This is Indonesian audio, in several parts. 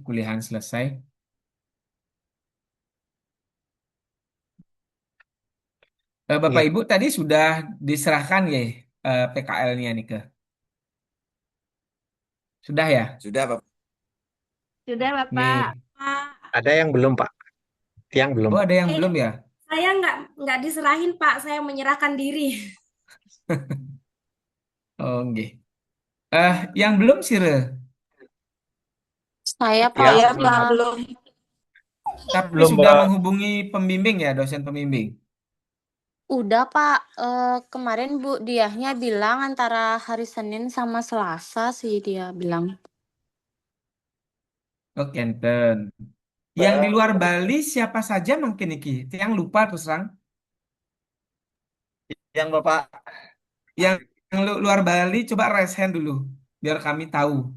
kuliahan selesai. Bapak Iya, Ibu tadi sudah diserahkan ya PKL-nya nih ke. Sudah ya? Sudah, Pak. Sudah, Bapak. Nih. Pak, ada yang belum, Pak. Yang belum, Oh, Pak. ada yang Eh, belum ya? saya nggak diserahin, Pak. Saya menyerahkan diri. Oh, nggih. Yang belum sih, Re. saya Pak Ya, Saya, belum. Pak, belum. Tapi belum, sudah Mbak. menghubungi pembimbing ya, dosen pembimbing. Udah Pak, kemarin Bu Diahnya bilang antara hari Senin sama Selasa sih dia bilang. Oh, Kenten. Yang di luar Bali siapa saja mungkin iki? Yang lupa terus terang. Yang Bapak, Yang luar Bali coba raise hand dulu biar kami tahu.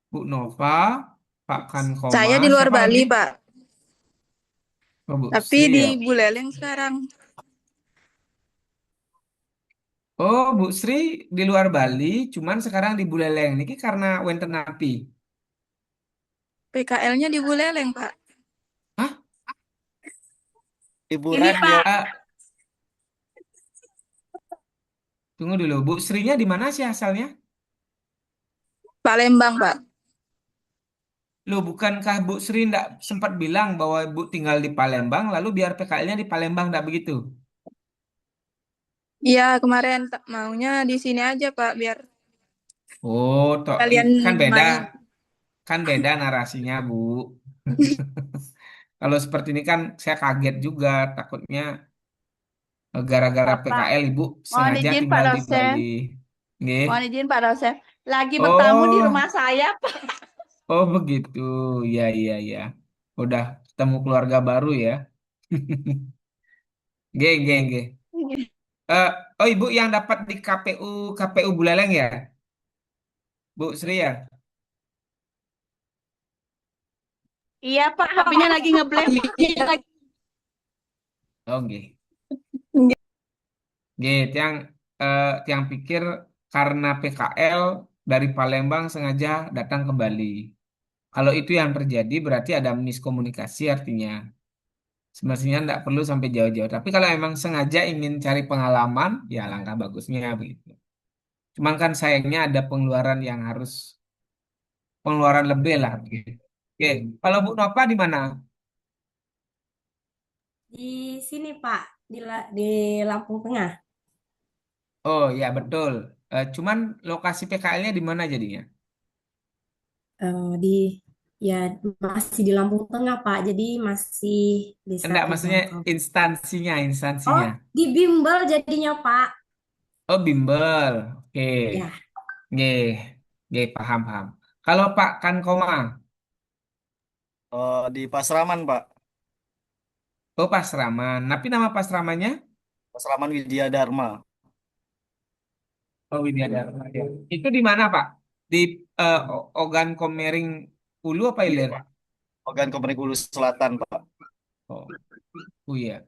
Bu Nova, Pak Kankoma, saya di luar siapa lagi? Bali, Pak. Oh, Bu Tapi Sri di ya. Buleleng sekarang. Oh, Bu Sri di luar Bali, cuman sekarang di Buleleng. Niki karena wenten api. PKL-nya di Buleleng, Pak. Hah? Ini, Liburan dia. Pak. Ah, tunggu dulu. Bu Srinya di mana sih asalnya? Palembang, Pak. Loh, bukankah Bu Sri ndak sempat bilang bahwa Bu tinggal di Palembang, lalu biar PKL-nya di Palembang, ndak begitu? Iya, kemarin maunya di sini aja, Pak, biar Oh, toh, kalian kan beda, main. narasinya, Bu. Kalau seperti ini kan saya kaget juga, takutnya gara-gara Bapak, PKL Ibu mohon sengaja izin Pak tinggal di dosen. Bali. Nggih. Mohon izin Pak dosen. Lagi bertamu di rumah Oh, saya, Pak. oh begitu. Ya, ya, ya. Udah ketemu keluarga baru ya. Nggih, nggih, nggih. Eh, oh, Ibu yang dapat di KPU Buleleng ya, Bu Sri ya? Iya, Pak. HP-nya lagi ngeblank, Pak. Oh, nggih. Nggih, tiang pikir karena PKL dari Palembang sengaja datang ke Bali. Kalau itu yang terjadi berarti ada miskomunikasi artinya. Semestinya tidak perlu sampai jauh-jauh. Tapi kalau emang sengaja ingin cari pengalaman, ya langkah bagusnya begitu. Cuman kan sayangnya ada pengeluaran lebih lah begitu. Oke, kalau Bu Nova di mana? Di sini, Pak. Di Lampung Tengah. Oh ya betul. Cuman lokasi PKL-nya di mana jadinya? Di ya masih di Lampung Tengah, Pak. Jadi masih bisa Enggak, maksudnya terjangkau. instansinya, Oh, instansinya. di bimbel jadinya, Pak. Oh, bimbel. Oke. Ya, Nggih, nggih paham paham. Kalau Pak Kankoma, Di Pasraman, Pak. oh Pasraman. Tapi nama Pasramannya? Pasraman Widya Dharma. Oh Widya Dharma. Ya. Itu di mana Pak? Di Ogan Komering Ulu apa Ilir? Ogan Komering Ulu Selatan, Pak. Oh, oh iya.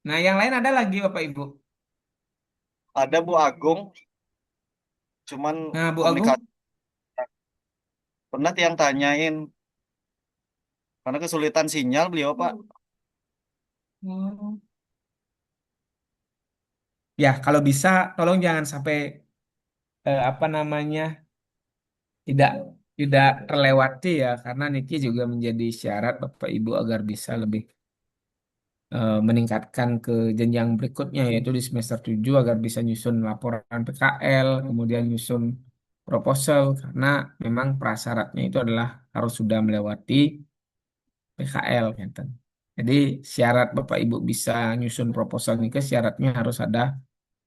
Nah yang lain ada lagi Bapak Ibu. Ada Bu Agung, cuman Nah Bu Agung. komunikasi. Pernah yang tanyain, karena kesulitan sinyal beliau, Pak. Oh. Ya kalau bisa tolong jangan sampai apa namanya tidak tidak terlewati ya karena Niki juga menjadi syarat Bapak Ibu agar bisa lebih meningkatkan ke jenjang berikutnya yaitu di semester 7 agar bisa nyusun laporan PKL, kemudian nyusun proposal karena memang prasyaratnya itu adalah harus sudah melewati PKL gitu. Jadi syarat Bapak Ibu bisa nyusun proposal ini ke syaratnya harus ada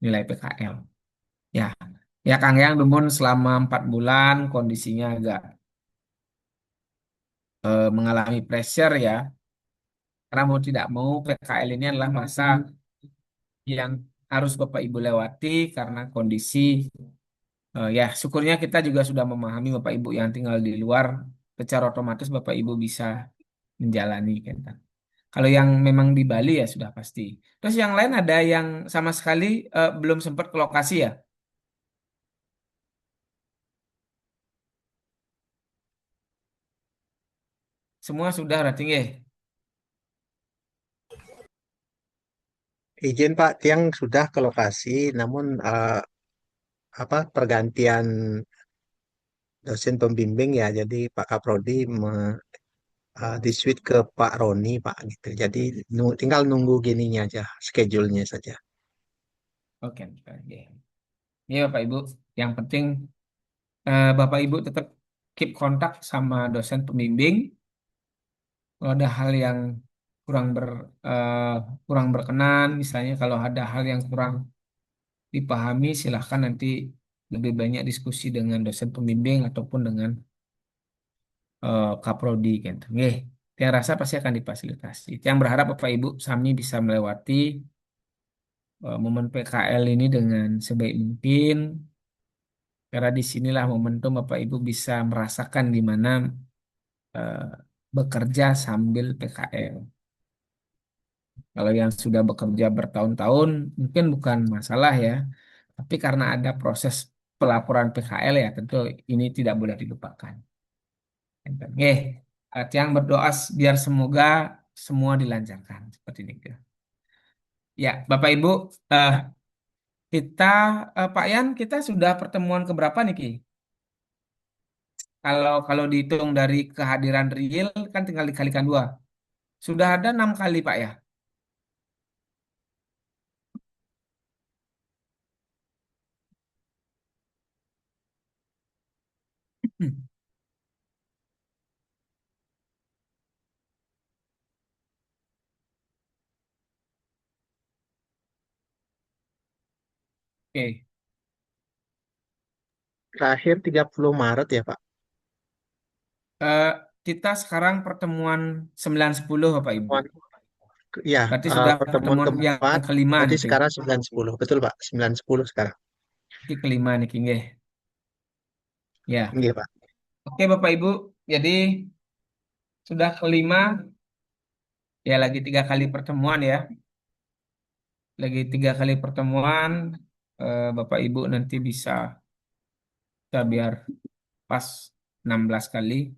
nilai PKL. Ya, ya Kang Yang Demun selama 4 bulan kondisinya agak mengalami pressure ya. Karena mau tidak mau PKL ini adalah masa yang harus Bapak Ibu lewati karena kondisi ya syukurnya kita juga sudah memahami Bapak Ibu yang tinggal di luar secara otomatis Bapak Ibu bisa menjalani kan. Kalau yang memang di Bali ya sudah pasti. Terus yang lain ada yang sama sekali belum sempat ke lokasi ya? Semua sudah berarti nggih. Izin Pak, tiang sudah ke lokasi, namun apa pergantian dosen pembimbing ya, jadi Pak Kaprodi di switch ke Pak Roni Pak gitu. Jadi tinggal nunggu gininya aja, schedule-nya saja. Oke, oke. Iya Bapak Ibu, yang penting Bapak Ibu tetap keep kontak sama dosen pembimbing. Kalau ada hal yang kurang ber eh, kurang berkenan, misalnya kalau ada hal yang kurang dipahami, silahkan nanti lebih banyak diskusi dengan dosen pembimbing ataupun dengan Kaprodi gitu. Nggih, yang rasa pasti akan difasilitasi. Yang berharap Bapak Ibu Sami bisa melewati momen PKL ini dengan sebaik mungkin. Karena disinilah momentum Bapak Ibu bisa merasakan di mana eh, bekerja sambil PKL. Kalau yang sudah bekerja bertahun-tahun mungkin bukan masalah ya, tapi karena ada proses pelaporan PKL ya tentu ini tidak boleh dilupakan. Oke, yang berdoa biar semoga semua dilancarkan seperti ini. Ya, Bapak Ibu, eh, kita Pak Yan, kita sudah pertemuan keberapa nih Ki? Kalau kalau dihitung dari kehadiran real kan tinggal dikalikan dua. Sudah ada 6 kali Pak ya. Oke, Terakhir 30 Maret ya Pak. Eh, kita sekarang pertemuan 9-10 Bapak Ibu. Pertemuan, ya, Berarti sudah pertemuan pertemuan yang keempat, kelima berarti nih Ki. sekarang 9-10. Betul Pak, 9-10 sekarang. Ini kelima nih Ki. Nggih. Ya, Iya Pak. oke Bapak Ibu. Jadi sudah kelima, ya lagi 3 kali pertemuan ya. Lagi 3 kali pertemuan, Bapak Ibu nanti bisa kita biar pas 16 kali.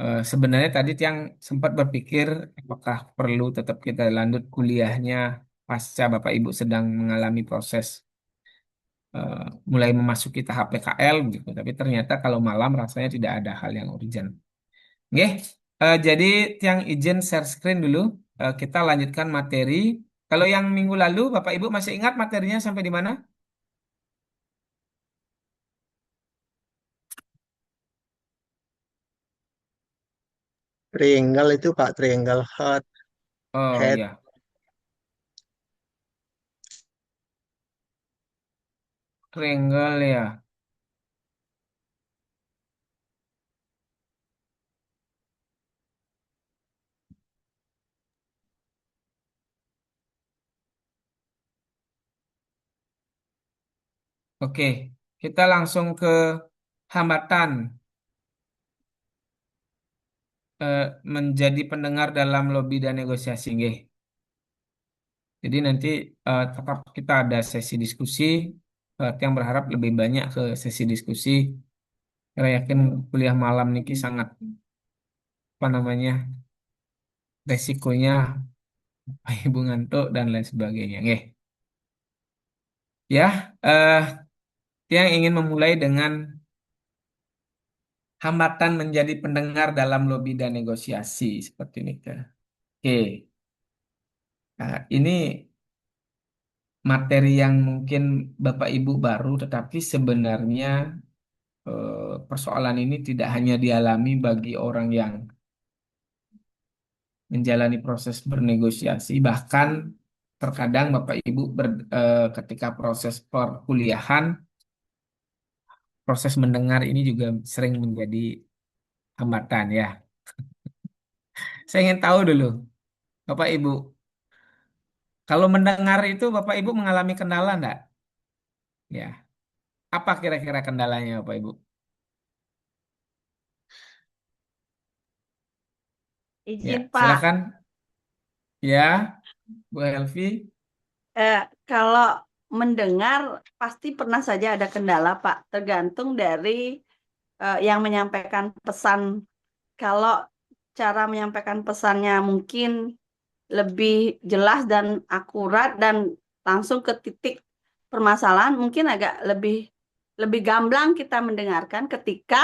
Sebenarnya tadi yang sempat berpikir apakah perlu tetap kita lanjut kuliahnya pasca Bapak Ibu sedang mengalami proses eh, mulai memasuki tahap PKL gitu. Tapi ternyata kalau malam rasanya tidak ada hal yang urgent. Oke, jadi yang izin share screen dulu. Kita lanjutkan materi. Kalau yang minggu lalu Bapak Ibu masih ingat materinya sampai di mana? Triangle itu Pak, triangle Oh head. iya, triangle ya. Oke, kita langsung ke hambatan eh, menjadi pendengar dalam lobby dan negosiasi. Nggih. Jadi nanti tetap kita ada sesi diskusi. Yang berharap lebih banyak ke sesi diskusi. Karena yakin kuliah malam niki sangat apa namanya resikonya ibu ngantuk dan lain sebagainya. Nggih. Ya, yang ingin memulai dengan hambatan menjadi pendengar dalam lobby dan negosiasi seperti ini. Oke, ini materi yang mungkin Bapak Ibu baru, tetapi sebenarnya persoalan ini tidak hanya dialami bagi orang yang menjalani proses bernegosiasi, bahkan terkadang Bapak Ibu ketika proses perkuliahan, proses mendengar ini juga sering menjadi hambatan ya. Saya ingin tahu dulu, Bapak Ibu, kalau mendengar itu Bapak Ibu mengalami kendala enggak? Ya, apa kira-kira kendalanya Bapak Ibu? Ya, Izin Pak, silakan. Ya, Bu Helvi. kalau mendengar pasti pernah saja ada kendala Pak, tergantung dari yang menyampaikan pesan. Kalau cara menyampaikan pesannya mungkin lebih jelas dan akurat dan langsung ke titik permasalahan, mungkin agak lebih lebih gamblang kita mendengarkan ketika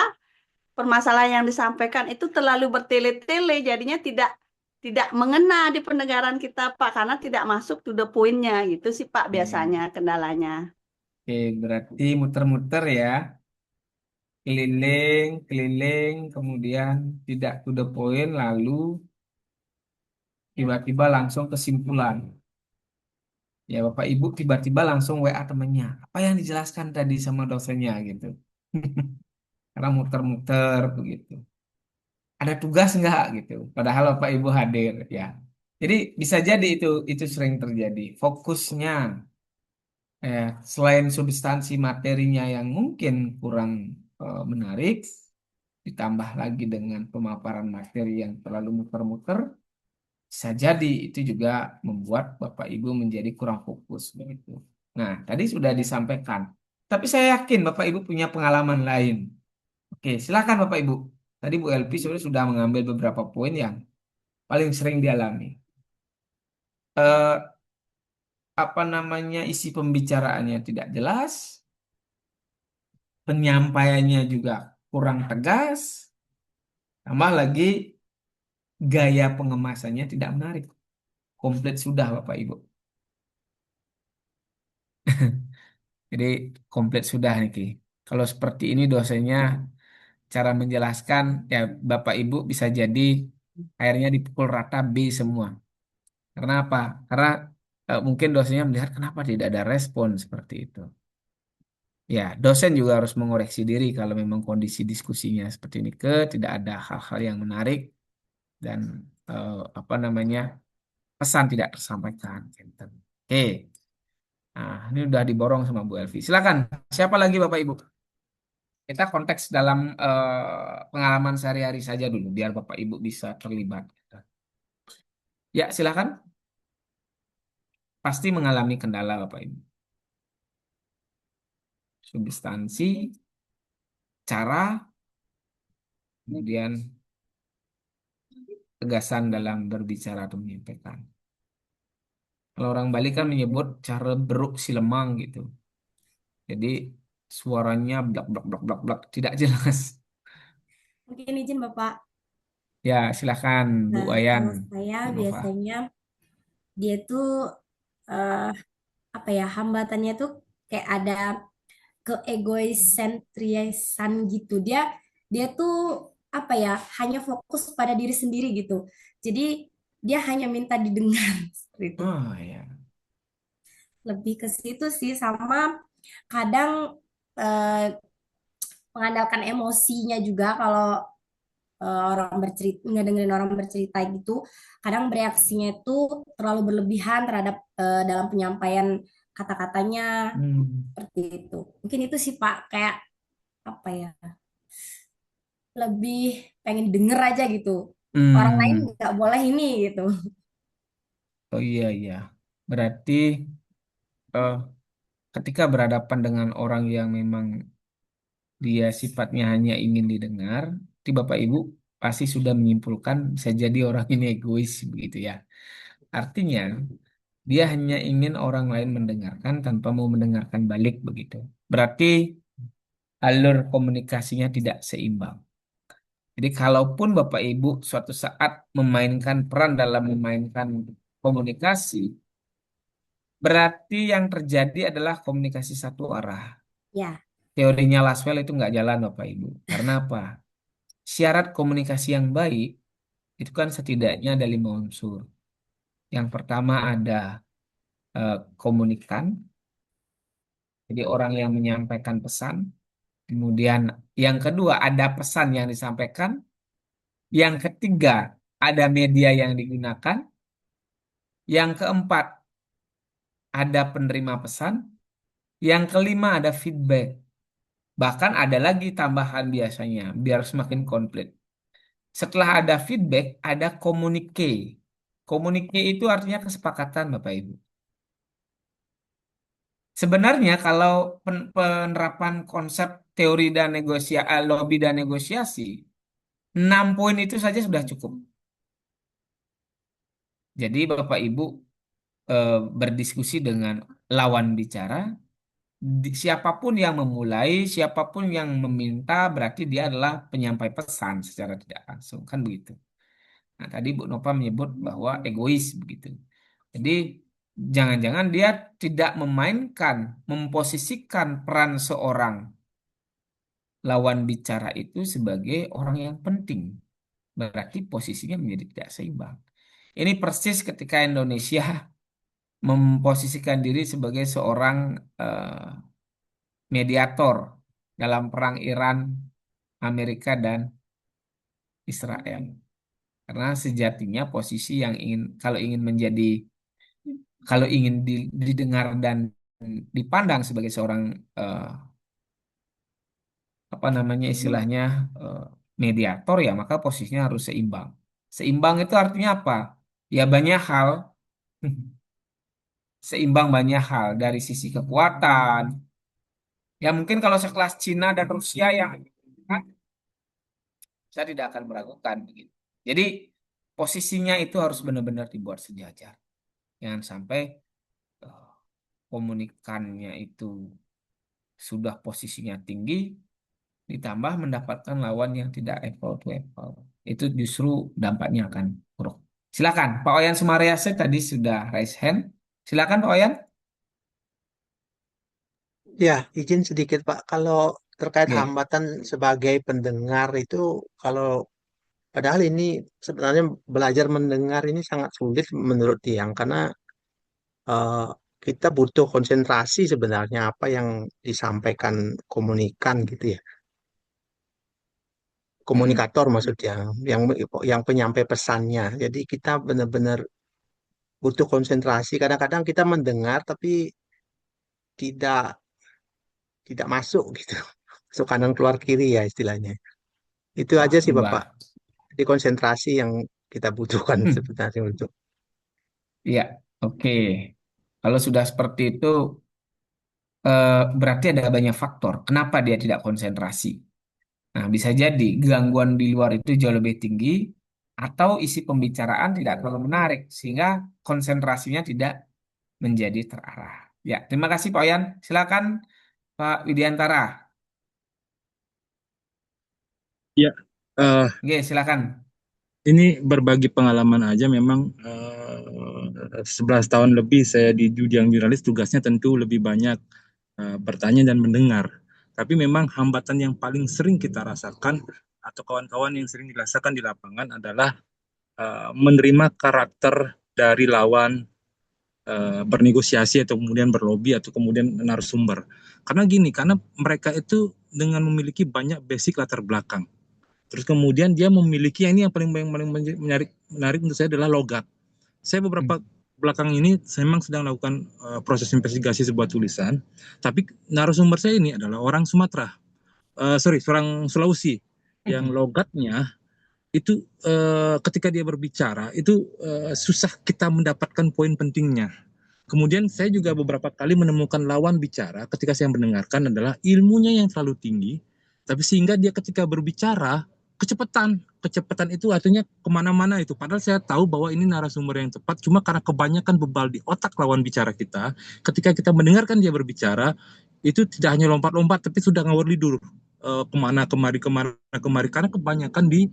permasalahan yang disampaikan itu terlalu bertele-tele, jadinya tidak mengena di pendengaran kita, Pak, karena tidak masuk to the point-nya gitu sih, Pak, biasanya kendalanya. Oke, berarti muter-muter ya, keliling, keliling, kemudian tidak to the point, lalu tiba-tiba langsung kesimpulan. Ya, Bapak Ibu tiba-tiba langsung WA temennya. Apa yang dijelaskan tadi sama dosennya gitu. Karena muter-muter begitu. Ada tugas nggak gitu? Padahal Bapak Ibu hadir ya. Jadi bisa jadi itu sering terjadi. Fokusnya selain substansi materinya yang mungkin kurang menarik, ditambah lagi dengan pemaparan materi yang terlalu muter-muter, bisa jadi itu juga membuat Bapak Ibu menjadi kurang fokus begitu. Nah, tadi sudah disampaikan. Tapi saya yakin Bapak Ibu punya pengalaman lain. Oke, silakan Bapak Ibu. Tadi Bu Elvi sudah mengambil beberapa poin yang paling sering dialami. Eh, apa namanya isi pembicaraannya tidak jelas, penyampaiannya juga kurang tegas, tambah lagi gaya pengemasannya tidak menarik. Komplit sudah Bapak Ibu. Jadi komplit sudah nih Ki. Kalau seperti ini dosennya cara menjelaskan ya Bapak Ibu bisa jadi akhirnya dipukul rata B semua. Karena apa? Karena mungkin dosennya melihat kenapa tidak ada respon seperti itu. Ya, dosen juga harus mengoreksi diri kalau memang kondisi diskusinya seperti ini tidak ada hal-hal yang menarik dan apa namanya pesan tidak tersampaikan. Gitu. Oke, nah ini udah diborong sama Bu Elvi. Silakan, siapa lagi Bapak Ibu? Kita konteks dalam pengalaman sehari-hari saja dulu, biar Bapak Ibu bisa terlibat. Ya, silakan. Pasti mengalami kendala Bapak Ibu. Substansi, cara, kemudian tegasan dalam berbicara atau menyampaikan. Kalau orang Bali kan menyebut cara beruk si lemang gitu. Jadi suaranya blak blak blak blak blak tidak jelas. Mungkin izin Bapak. Ya, silakan Bu Nah, Wayan, kalau saya Bu Nova. biasanya dia tuh eh, apa ya, hambatannya tuh kayak ada keegoisentriasan gitu. Dia tuh apa ya, hanya fokus pada diri sendiri gitu. Jadi dia hanya minta didengar seperti itu. Oh ya. Lebih ke situ sih, sama kadang eh, mengandalkan emosinya juga kalau orang bercerita, nggak dengerin orang bercerita gitu, kadang bereaksinya itu terlalu berlebihan terhadap dalam penyampaian kata-katanya Hmm. seperti itu. Mungkin itu sih Pak, kayak apa ya, lebih pengen denger aja gitu. Orang lain Hmm. nggak boleh ini gitu. Oh iya iya. Berarti eh, ketika berhadapan dengan orang yang memang dia sifatnya hanya ingin didengar, di Bapak Ibu pasti sudah menyimpulkan bisa jadi orang ini egois begitu ya. Artinya dia hanya ingin orang lain mendengarkan tanpa mau mendengarkan balik begitu. Berarti alur komunikasinya tidak seimbang. Jadi kalaupun Bapak Ibu suatu saat memainkan peran dalam memainkan komunikasi, berarti yang terjadi adalah komunikasi satu arah. Ya, Teorinya Laswell itu nggak jalan Bapak Ibu. Karena apa? Syarat komunikasi yang baik itu kan setidaknya ada 5 unsur. Yang pertama ada komunikan, jadi orang yang menyampaikan pesan. Kemudian yang kedua ada pesan yang disampaikan. Yang ketiga ada media yang digunakan. Yang keempat ada penerima pesan. Yang kelima ada feedback. Bahkan ada lagi tambahan biasanya biar semakin komplit. Setelah ada feedback, ada komunike. Komunike itu artinya kesepakatan, Bapak Ibu. Sebenarnya kalau penerapan konsep teori dan lobby dan negosiasi, 6 poin itu saja sudah cukup. Jadi Bapak Ibu berdiskusi dengan lawan bicara, siapapun yang memulai, siapapun yang meminta, berarti dia adalah penyampai pesan secara tidak langsung, kan begitu. Nah, tadi Bu Nova menyebut bahwa egois begitu. Jadi jangan-jangan dia tidak memainkan, memposisikan peran seorang lawan bicara itu sebagai orang yang penting. Berarti posisinya menjadi tidak seimbang. Ini persis ketika Indonesia memposisikan diri sebagai seorang mediator dalam perang Iran, Amerika, dan Israel. Karena sejatinya posisi yang ingin kalau ingin didengar dan dipandang sebagai seorang eh, apa namanya istilahnya eh, mediator ya maka posisinya harus seimbang. Seimbang itu artinya apa? Ya banyak hal, seimbang banyak hal dari sisi kekuatan. Ya mungkin kalau sekelas Cina dan Rusia yang kan, saya tidak akan meragukan begitu. Jadi posisinya itu harus benar-benar dibuat sejajar. Jangan sampai eh, komunikannya itu sudah posisinya tinggi, ditambah mendapatkan lawan yang tidak apple to apple. Itu justru dampaknya akan buruk. Silakan, Pak Oyan Sumariase tadi sudah raise hand. Silakan Pak Oyan. Ya, izin sedikit Pak. Kalau terkait Oke. hambatan sebagai pendengar itu, kalau padahal ini sebenarnya belajar mendengar ini sangat sulit menurut Tiang karena eh, kita butuh konsentrasi sebenarnya apa yang disampaikan komunikan gitu ya. Mm-mm. Komunikator maksudnya, yang yang penyampai pesannya. Jadi kita benar-benar butuh konsentrasi. Kadang-kadang kita mendengar tapi tidak tidak masuk gitu. Masuk kanan keluar kiri ya istilahnya. Itu aja Wah, sih Bapak. Mbak. Jadi konsentrasi yang kita butuhkan sebenarnya untuk. Iya, oke. Kalau sudah seperti itu, berarti ada banyak faktor. Kenapa dia tidak konsentrasi? Nah, bisa jadi gangguan di luar itu jauh lebih tinggi, atau isi pembicaraan tidak terlalu menarik, sehingga konsentrasinya tidak menjadi terarah. Ya, terima kasih Pak Oyan. Silakan Pak Widiantara. Ya, eh, Oke, silakan. ini berbagi pengalaman aja memang 11 tahun lebih saya di bidang jurnalis tugasnya tentu lebih banyak bertanya dan mendengar. Tapi memang hambatan yang paling sering kita rasakan atau kawan-kawan yang sering dirasakan di lapangan adalah menerima karakter dari lawan bernegosiasi atau kemudian berlobi atau kemudian narasumber. Karena gini, karena mereka itu dengan memiliki banyak basic latar belakang. Terus kemudian dia memiliki ini yang paling menarik untuk saya adalah logat. Saya beberapa belakang ini saya memang sedang melakukan proses investigasi sebuah tulisan, tapi narasumber saya ini adalah orang Sumatera, orang Sulawesi, yang logatnya itu ketika dia berbicara itu susah kita mendapatkan poin pentingnya. Kemudian saya juga beberapa kali menemukan lawan bicara ketika saya mendengarkan adalah ilmunya yang terlalu tinggi, tapi sehingga dia ketika berbicara kecepatan. Kecepatan itu artinya kemana-mana itu. Padahal saya tahu bahwa ini narasumber yang tepat, cuma karena kebanyakan bebal di otak lawan bicara kita, ketika kita mendengarkan dia berbicara, itu tidak hanya lompat-lompat, tapi sudah ngawur lidur. Kemana, kemari, karena kebanyakan di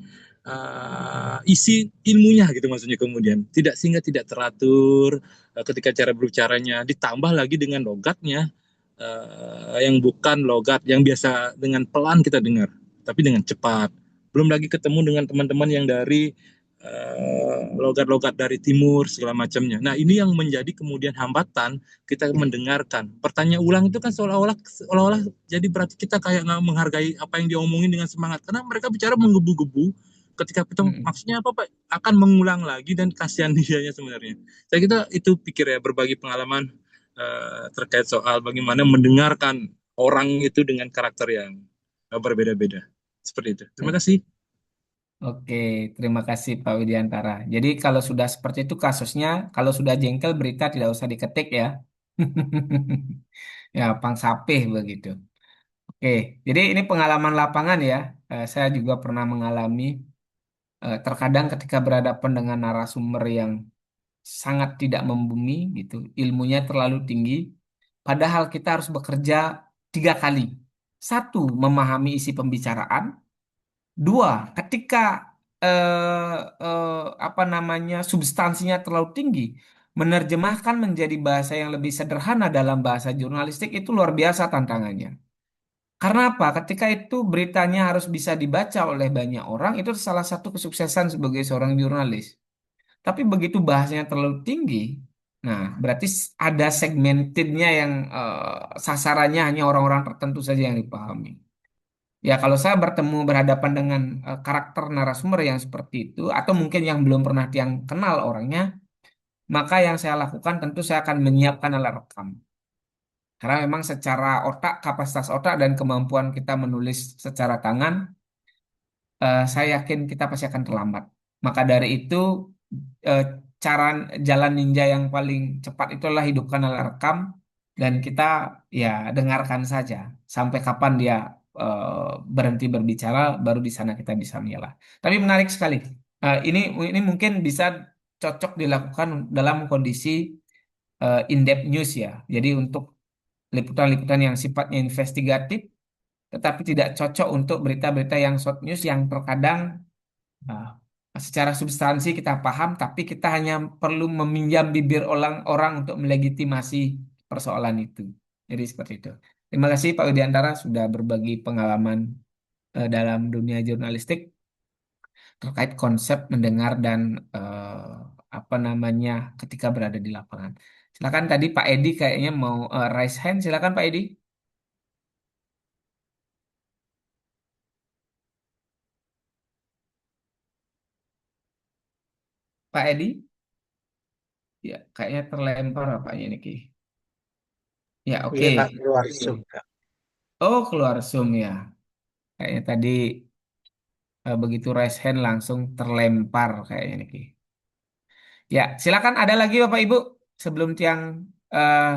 isi ilmunya gitu maksudnya kemudian. Tidak sehingga tidak teratur, ketika cara berbicaranya ditambah lagi dengan logatnya yang bukan logat yang biasa dengan pelan kita dengar tapi dengan cepat, belum lagi ketemu dengan teman-teman yang dari logat-logat dari timur segala macamnya. Nah ini yang menjadi kemudian hambatan kita mendengarkan pertanyaan ulang itu kan seolah-olah jadi berarti kita kayak nggak menghargai apa yang diomongin dengan semangat karena mereka bicara menggebu-gebu ketika kita maksudnya apa Pak akan mengulang lagi dan kasihan dianya sebenarnya. Saya kira itu pikir ya berbagi pengalaman terkait soal bagaimana mendengarkan orang itu dengan karakter yang berbeda-beda. Seperti itu. Terima kasih. Oke, terima kasih Pak Widiantara. Jadi kalau sudah seperti itu kasusnya, kalau sudah jengkel berita tidak usah diketik ya. Ya, pang sapih begitu. Oke, Oke, jadi ini pengalaman lapangan ya. Saya juga pernah mengalami terkadang ketika berhadapan dengan narasumber yang sangat tidak membumi gitu, ilmunya terlalu tinggi, padahal kita harus bekerja 3 kali. Satu, memahami isi pembicaraan. Dua, ketika apa namanya substansinya terlalu tinggi, menerjemahkan menjadi bahasa yang lebih sederhana dalam bahasa jurnalistik itu luar biasa tantangannya. Karena apa? Ketika itu beritanya harus bisa dibaca oleh banyak orang, itu salah satu kesuksesan sebagai seorang jurnalis. Tapi begitu bahasanya terlalu tinggi, nah berarti ada segmentednya yang sasarannya hanya orang-orang tertentu saja yang dipahami. Ya kalau saya bertemu berhadapan dengan karakter narasumber yang seperti itu, atau mungkin yang belum pernah yang kenal orangnya, maka yang saya lakukan tentu saya akan menyiapkan alat rekam. Karena memang secara otak, kapasitas otak dan kemampuan kita menulis secara tangan, saya yakin kita pasti akan terlambat. Maka dari itu, eh, cara jalan ninja yang paling cepat itulah hidupkan alat rekam dan kita ya dengarkan saja sampai kapan dia berhenti berbicara, baru di sana kita bisa menyalah. Tapi menarik sekali. Ini mungkin bisa cocok dilakukan dalam kondisi in-depth news ya. Jadi untuk liputan-liputan yang sifatnya investigatif, tetapi tidak cocok untuk berita-berita yang short news yang terkadang Nah, secara substansi kita paham, tapi kita hanya perlu meminjam bibir orang-orang untuk melegitimasi persoalan itu. Jadi seperti itu. Terima kasih Pak Widiantara sudah berbagi pengalaman dalam dunia jurnalistik terkait konsep mendengar dan apa namanya ketika berada di lapangan. Silakan tadi Pak Edi kayaknya mau raise hand. Silakan Pak Edi. Pak Edi, ya kayaknya terlempar apanya ini Ki. Ya oke. Iya Kak, keluar Zoom Kak. Oh keluar Zoom ya. Kayaknya tadi begitu raise hand langsung terlempar kayaknya nih. Ki. Ya, silakan ada lagi Bapak Ibu sebelum Tiang eh,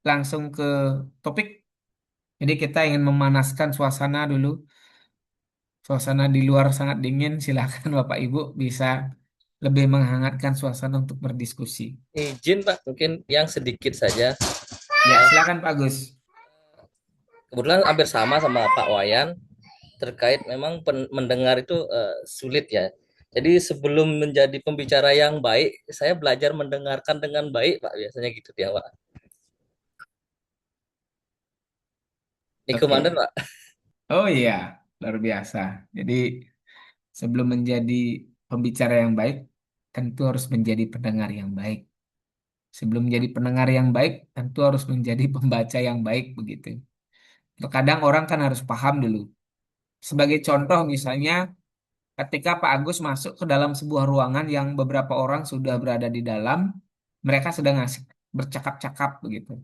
langsung ke topik. Jadi kita ingin memanaskan suasana dulu. Suasana di luar sangat dingin. Silakan Bapak Ibu bisa lebih menghangatkan suasana untuk berdiskusi. Izin Pak, mungkin yang sedikit saja. Ya, silakan Pak Gus. Kebetulan hampir sama Pak Wayan terkait memang mendengar itu sulit ya. Jadi sebelum menjadi pembicara yang baik, saya belajar mendengarkan dengan baik Pak, biasanya gitu ya Pak. Ini Oke. komandan Pak. Oh iya, luar biasa. Jadi sebelum menjadi pembicara yang baik, tentu harus menjadi pendengar yang baik. Sebelum menjadi pendengar yang baik, tentu harus menjadi pembaca yang baik begitu. Terkadang orang kan harus paham dulu. Sebagai contoh misalnya, ketika Pak Agus masuk ke dalam sebuah ruangan yang beberapa orang sudah berada di dalam, mereka sedang asik bercakap-cakap begitu.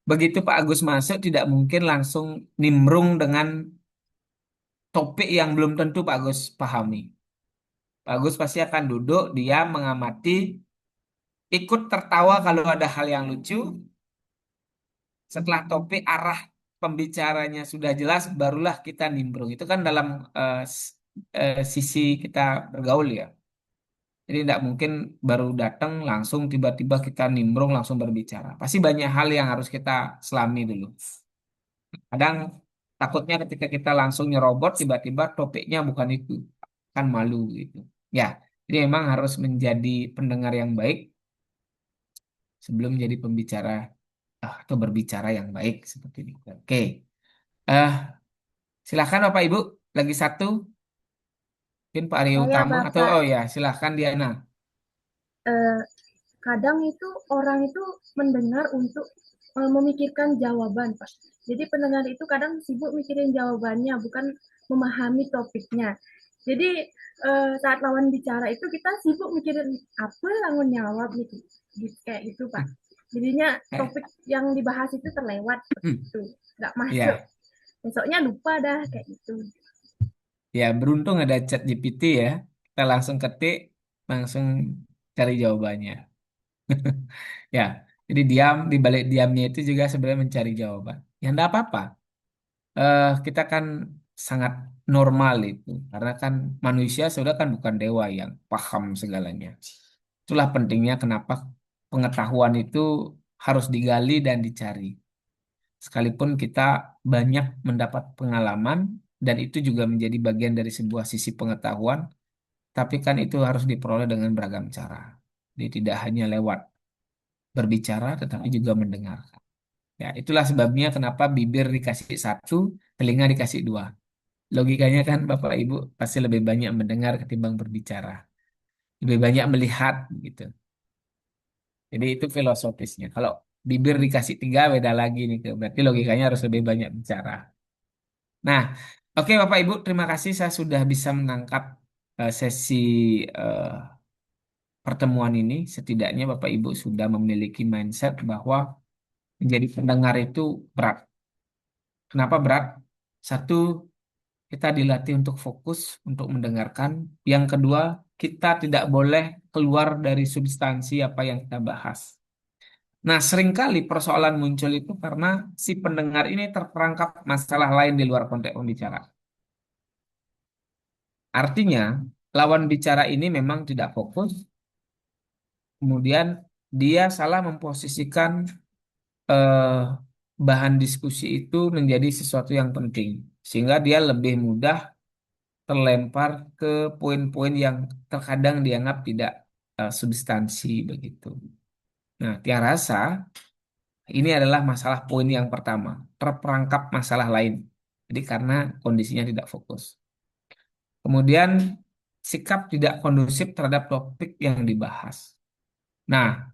Begitu Pak Agus masuk, tidak mungkin langsung nimbrung dengan topik yang belum tentu Pak Agus pahami. Pak Agus pasti akan duduk, diam, mengamati, ikut tertawa kalau ada hal yang lucu. Setelah topik arah pembicaranya sudah jelas, barulah kita nimbrung. Itu kan dalam sisi kita bergaul ya. Jadi tidak mungkin baru datang langsung tiba-tiba kita nimbrung langsung berbicara. Pasti banyak hal yang harus kita selami dulu. Kadang takutnya ketika kita langsung nyerobot tiba-tiba topiknya bukan itu. Kan malu gitu. Ya, jadi memang harus menjadi pendengar yang baik sebelum menjadi pembicara atau berbicara yang baik seperti itu. Oke. Eh, Silakan Bapak Ibu, lagi satu, mungkin Pak Aryo Saya Utama atau Bapak, oh ya, silahkan Diana. eh, kadang itu orang itu mendengar untuk memikirkan jawaban, Pak. Jadi pendengar itu kadang sibuk mikirin jawabannya, bukan memahami topiknya. Jadi saat lawan bicara itu kita sibuk mikirin apa yang mau jawab gitu, kayak gitu, Pak. Jadinya Eh, topik yang dibahas itu terlewat seperti hmm, itu, nggak masuk. ya, Besoknya lupa dah kayak gitu. ya beruntung ada chat GPT ya. Kita langsung ketik, langsung cari jawabannya. Ya, jadi diam di balik diamnya itu juga sebenarnya mencari jawaban. Ya enggak apa-apa. kita kan sangat normal itu, karena kan manusia sudah kan bukan dewa yang paham segalanya. Itulah pentingnya kenapa pengetahuan itu harus digali dan dicari. Sekalipun kita banyak mendapat pengalaman dan itu juga menjadi bagian dari sebuah sisi pengetahuan, tapi kan itu harus diperoleh dengan beragam cara. Jadi tidak hanya lewat berbicara, tetapi juga mendengar. Ya, itulah sebabnya kenapa bibir dikasih satu, telinga dikasih dua. Logikanya kan Bapak Ibu pasti lebih banyak mendengar ketimbang berbicara. Lebih banyak melihat gitu. Jadi itu filosofisnya. Kalau bibir dikasih tiga beda lagi nih. Berarti logikanya harus lebih banyak bicara. Nah, oke Bapak Ibu, terima kasih saya sudah bisa menangkap sesi eh, pertemuan ini. Setidaknya Bapak Ibu sudah memiliki mindset bahwa menjadi pendengar itu berat. Kenapa berat? Satu, kita dilatih untuk fokus, untuk mendengarkan. Yang kedua, kita tidak boleh keluar dari substansi apa yang kita bahas. Nah, seringkali persoalan muncul itu karena si pendengar ini terperangkap masalah lain di luar konteks pembicara. Artinya, lawan bicara ini memang tidak fokus, kemudian dia salah memposisikan eh, bahan diskusi itu menjadi sesuatu yang penting, sehingga dia lebih mudah terlempar ke poin-poin yang terkadang dianggap tidak substansi begitu. Nah, Tia rasa ini adalah masalah poin yang pertama, terperangkap masalah lain. Jadi karena kondisinya tidak fokus. Kemudian sikap tidak kondusif terhadap topik yang dibahas. Nah,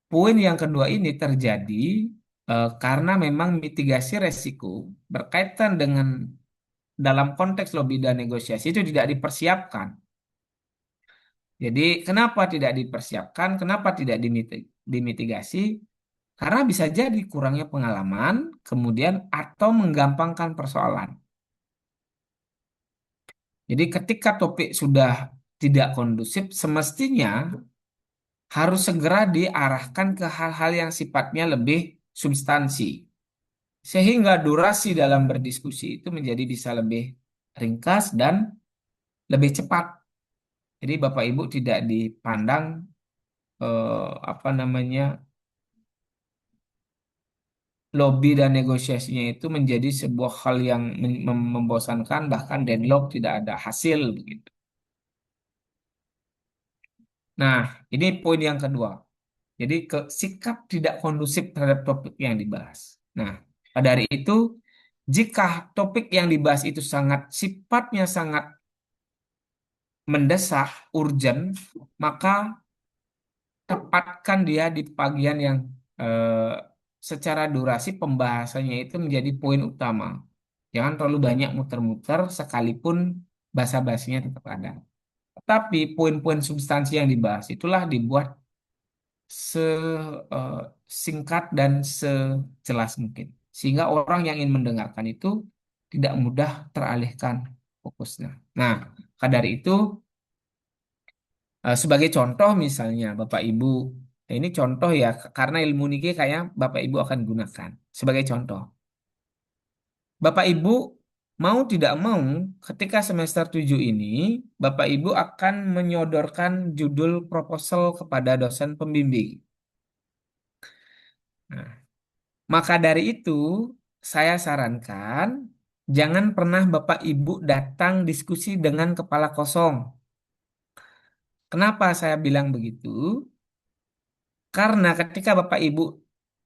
poin yang kedua ini terjadi karena memang mitigasi resiko berkaitan dengan dalam konteks lobby dan negosiasi itu tidak dipersiapkan. Jadi kenapa tidak dipersiapkan, kenapa tidak dimitigasi? Karena bisa jadi kurangnya pengalaman, kemudian atau menggampangkan persoalan. Jadi ketika topik sudah tidak kondusif, semestinya harus segera diarahkan ke hal-hal yang sifatnya lebih substansi. Sehingga durasi dalam berdiskusi itu menjadi bisa lebih ringkas dan lebih cepat. Jadi Bapak Ibu tidak dipandang apa namanya lobby dan negosiasinya itu menjadi sebuah hal yang membosankan, bahkan deadlock tidak ada hasil begitu. Nah, ini poin yang kedua. Jadi sikap tidak kondusif terhadap topik yang dibahas. Nah, pada hari itu jika topik yang dibahas itu sifatnya sangat mendesak, urgent, maka tepatkan dia di bagian yang secara durasi pembahasannya itu menjadi poin utama. Jangan terlalu banyak muter-muter sekalipun basa-basinya tetap ada. Tapi poin-poin substansi yang dibahas itulah dibuat singkat dan sejelas mungkin. Sehingga orang yang ingin mendengarkan itu tidak mudah teralihkan fokusnya. Nah, maka dari itu sebagai contoh misalnya Bapak Ibu, ini contoh ya karena ilmu niki kayak Bapak Ibu akan gunakan. Sebagai contoh, Bapak Ibu mau tidak mau ketika semester 7 ini Bapak Ibu akan menyodorkan judul proposal kepada dosen pembimbing. Nah, maka dari itu saya sarankan jangan pernah Bapak Ibu datang diskusi dengan kepala kosong. Kenapa saya bilang begitu? Karena ketika Bapak Ibu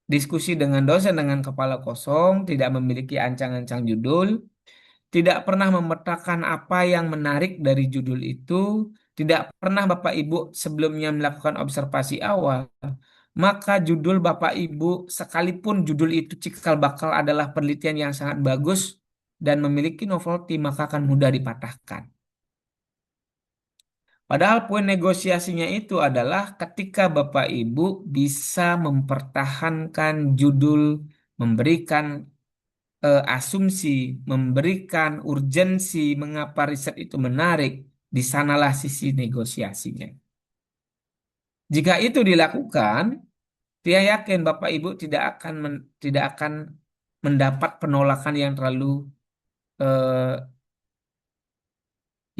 diskusi dengan dosen dengan kepala kosong, tidak memiliki ancang-ancang judul, tidak pernah memetakan apa yang menarik dari judul itu, tidak pernah Bapak Ibu sebelumnya melakukan observasi awal, maka judul Bapak Ibu, sekalipun judul itu cikal bakal adalah penelitian yang sangat bagus dan memiliki novelty, maka akan mudah dipatahkan. Padahal poin negosiasinya itu adalah ketika Bapak Ibu bisa mempertahankan judul, memberikan asumsi, memberikan urgensi mengapa riset itu menarik, di sanalah sisi negosiasinya. Jika itu dilakukan, dia yakin Bapak Ibu tidak akan mendapat penolakan yang terlalu eh,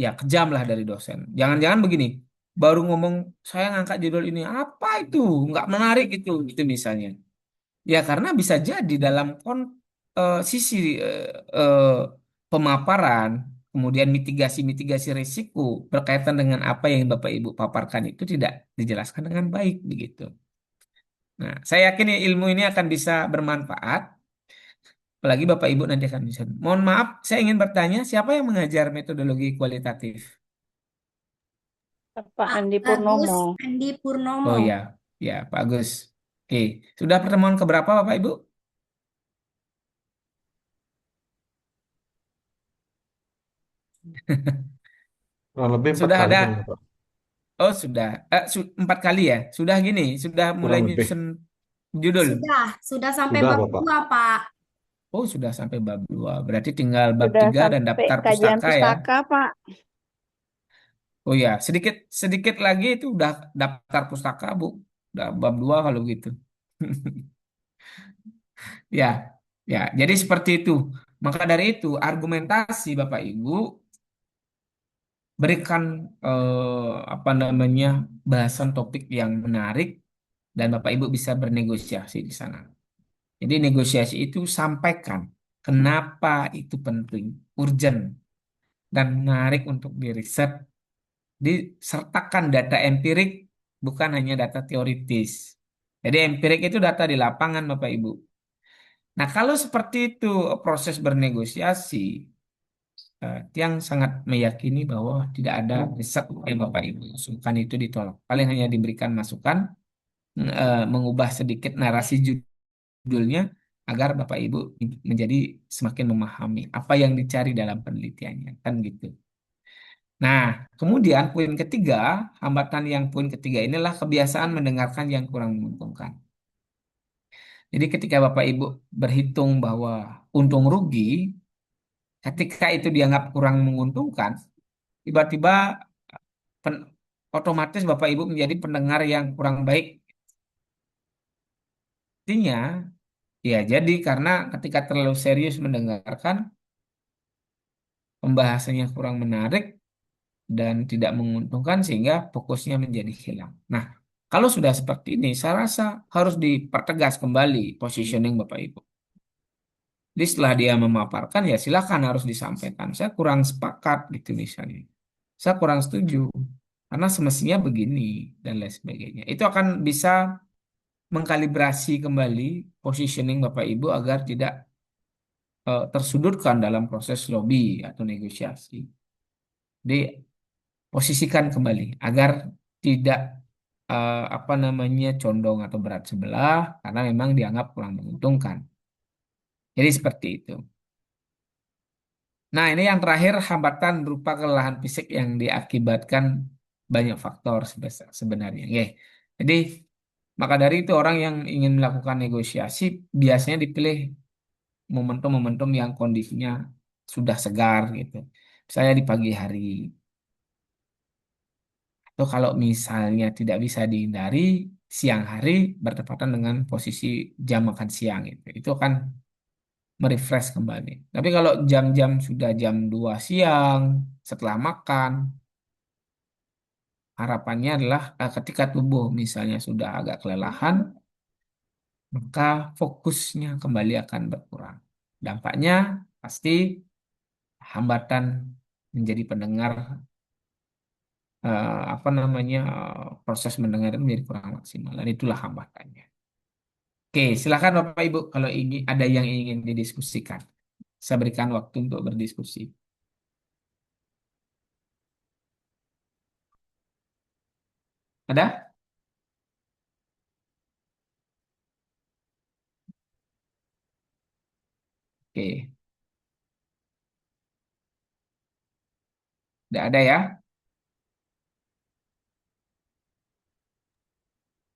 ya kejam lah dari dosen. Jangan-jangan begini, baru ngomong saya ngangkat judul ini apa itu nggak menarik itu misalnya. Ya karena bisa jadi dalam sisi eh, pemaparan, kemudian mitigasi risiko berkaitan dengan apa yang Bapak Ibu paparkan itu tidak dijelaskan dengan baik begitu. Nah, saya yakin ya ilmu ini akan bisa bermanfaat, apalagi Bapak Ibu nanti akan bisa. Mohon maaf, saya ingin bertanya, siapa yang mengajar metodologi kualitatif? Pak Andi Agus Purnomo. Andi Oh Purnomo. ya, ya Pak Agus. Oke, sudah pertemuan keberapa Bapak Ibu? Kurang lebih empat Sudah kali ada. kayaknya, Pak. Oh sudah, 4 kali ya. Sudah gini, sudah mulai Kurang lebih. nyusun judul. Sudah sampai Sudah, bab Bapak. 2, Pak. Oh sudah sampai bab 2. Berarti tinggal bab Sudah 3 dan sampai daftar kajian pustaka ya. pustaka, Pak. Oh ya, sedikit sedikit lagi itu udah daftar pustaka Bu. Udah bab 2 kalau gitu. Ya, ya. Jadi seperti itu. Maka dari itu argumentasi Bapak Ibu berikan apa namanya bahasan topik yang menarik dan Bapak Ibu bisa bernegosiasi di sana. Jadi negosiasi itu sampaikan kenapa itu penting, urgent, dan menarik untuk diriset. Disertakan data empirik, bukan hanya data teoritis. Jadi empirik itu data di lapangan, Bapak Ibu. Nah, kalau seperti itu proses bernegosiasi, Tiang sangat meyakini bahwa tidak ada riset yang Bapak Ibu usulkan itu ditolak. Paling hanya diberikan masukan, mengubah sedikit narasi judulnya agar Bapak Ibu menjadi semakin memahami apa yang dicari dalam penelitiannya kan gitu. Nah, kemudian hambatan yang poin ketiga inilah kebiasaan mendengarkan yang kurang menguntungkan. Jadi ketika Bapak Ibu berhitung bahwa untung rugi, ketika itu dianggap kurang menguntungkan, tiba-tiba pen- otomatis Bapak Ibu menjadi pendengar yang kurang baik. Artinya, ya jadi karena ketika terlalu serius mendengarkan, pembahasannya kurang menarik dan tidak menguntungkan sehingga fokusnya menjadi hilang. Nah, kalau sudah seperti ini, saya rasa harus dipertegas kembali positioning Bapak Ibu. Jadi setelah dia memaparkan, ya silakan harus disampaikan. Saya kurang sepakat gitu misalnya. Saya kurang setuju. Karena semestinya begini dan lain sebagainya. Itu akan bisa mengkalibrasi kembali positioning Bapak Ibu agar tidak tersudutkan dalam proses lobby atau negosiasi. Jadi posisikan kembali agar tidak apa namanya condong atau berat sebelah karena memang dianggap kurang menguntungkan. Jadi seperti itu. Nah, ini yang terakhir hambatan berupa kelelahan fisik yang diakibatkan banyak faktor sebenarnya. Oke. Jadi maka dari itu orang yang ingin melakukan negosiasi biasanya dipilih momentum-momentum yang kondisinya sudah segar gitu. Saya di pagi hari. Atau kalau misalnya tidak bisa dihindari, siang hari bertepatan dengan posisi jam makan siang itu. Itu akan merefresh kembali. Tapi kalau jam-jam sudah jam 2 siang, setelah makan, harapannya adalah ketika tubuh misalnya sudah agak kelelahan, maka fokusnya kembali akan berkurang. Dampaknya pasti hambatan menjadi pendengar, apa namanya, proses mendengar itu menjadi kurang maksimal. Dan itulah hambatannya. Oke, silakan Bapak Ibu kalau ingin ada yang ingin didiskusikan. Saya berikan waktu untuk berdiskusi. Ada? Oke, tidak ada ya.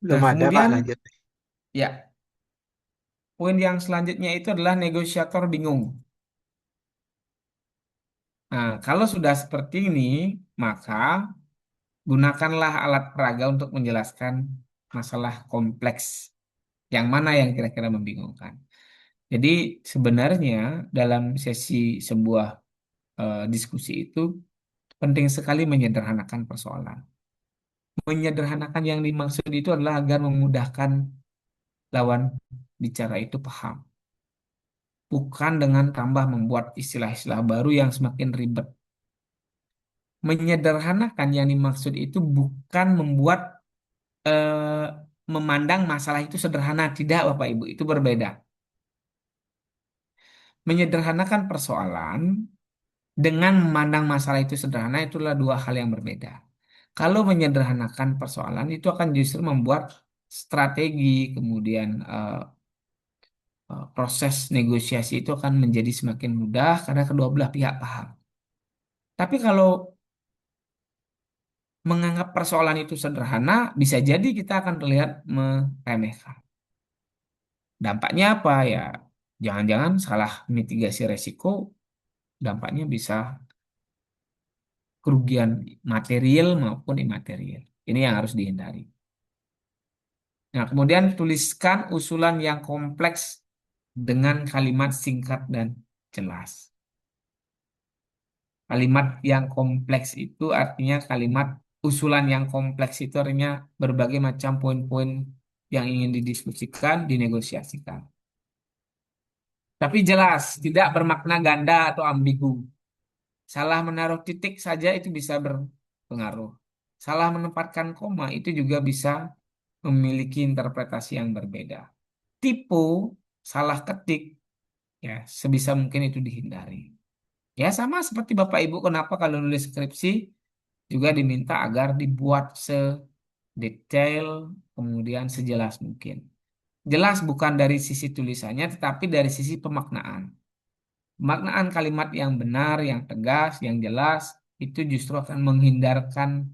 Belum Nah, ada, Pak, kemudian lanjut. ya, poin yang selanjutnya itu adalah negosiator bingung. Nah, kalau sudah seperti ini, maka gunakanlah alat peraga untuk menjelaskan masalah kompleks. Yang mana yang kira-kira membingungkan. Jadi sebenarnya dalam sesi sebuah diskusi itu penting sekali menyederhanakan persoalan. Menyederhanakan yang dimaksud itu adalah agar memudahkan lawan bicara itu paham. Bukan dengan tambah membuat istilah-istilah baru yang semakin ribet. Menyederhanakan yang dimaksud itu bukan membuat memandang masalah itu sederhana. Tidak, Bapak Ibu, itu berbeda. Menyederhanakan persoalan dengan memandang masalah itu sederhana itulah dua hal yang berbeda. Kalau menyederhanakan persoalan itu akan justru membuat strategi, kemudian proses negosiasi itu akan menjadi semakin mudah karena kedua belah pihak paham. Tapi kalau menganggap persoalan itu sederhana, bisa jadi kita akan terlihat meremehkan. Dampaknya apa ya? Jangan-jangan salah mitigasi resiko, dampaknya bisa kerugian material maupun imaterial. Ini yang harus dihindari. Nah, kemudian tuliskan usulan yang kompleks dengan kalimat singkat dan jelas. Kalimat yang kompleks itu artinya kalimat usulan yang kompleks itu artinya berbagai macam poin-poin yang ingin didiskusikan, dinegosiasikan. Tapi jelas, tidak bermakna ganda atau ambigu. Salah menaruh titik saja itu bisa berpengaruh. Salah menempatkan koma itu juga bisa memiliki interpretasi yang berbeda. Tipe, salah ketik, ya sebisa mungkin itu dihindari. Ya sama seperti Bapak Ibu, kenapa kalau nulis skripsi juga diminta agar dibuat sedetail, kemudian sejelas mungkin. Jelas bukan dari sisi tulisannya, tetapi dari sisi pemaknaan. Pemaknaan kalimat yang benar, yang tegas, yang jelas, itu justru akan menghindarkan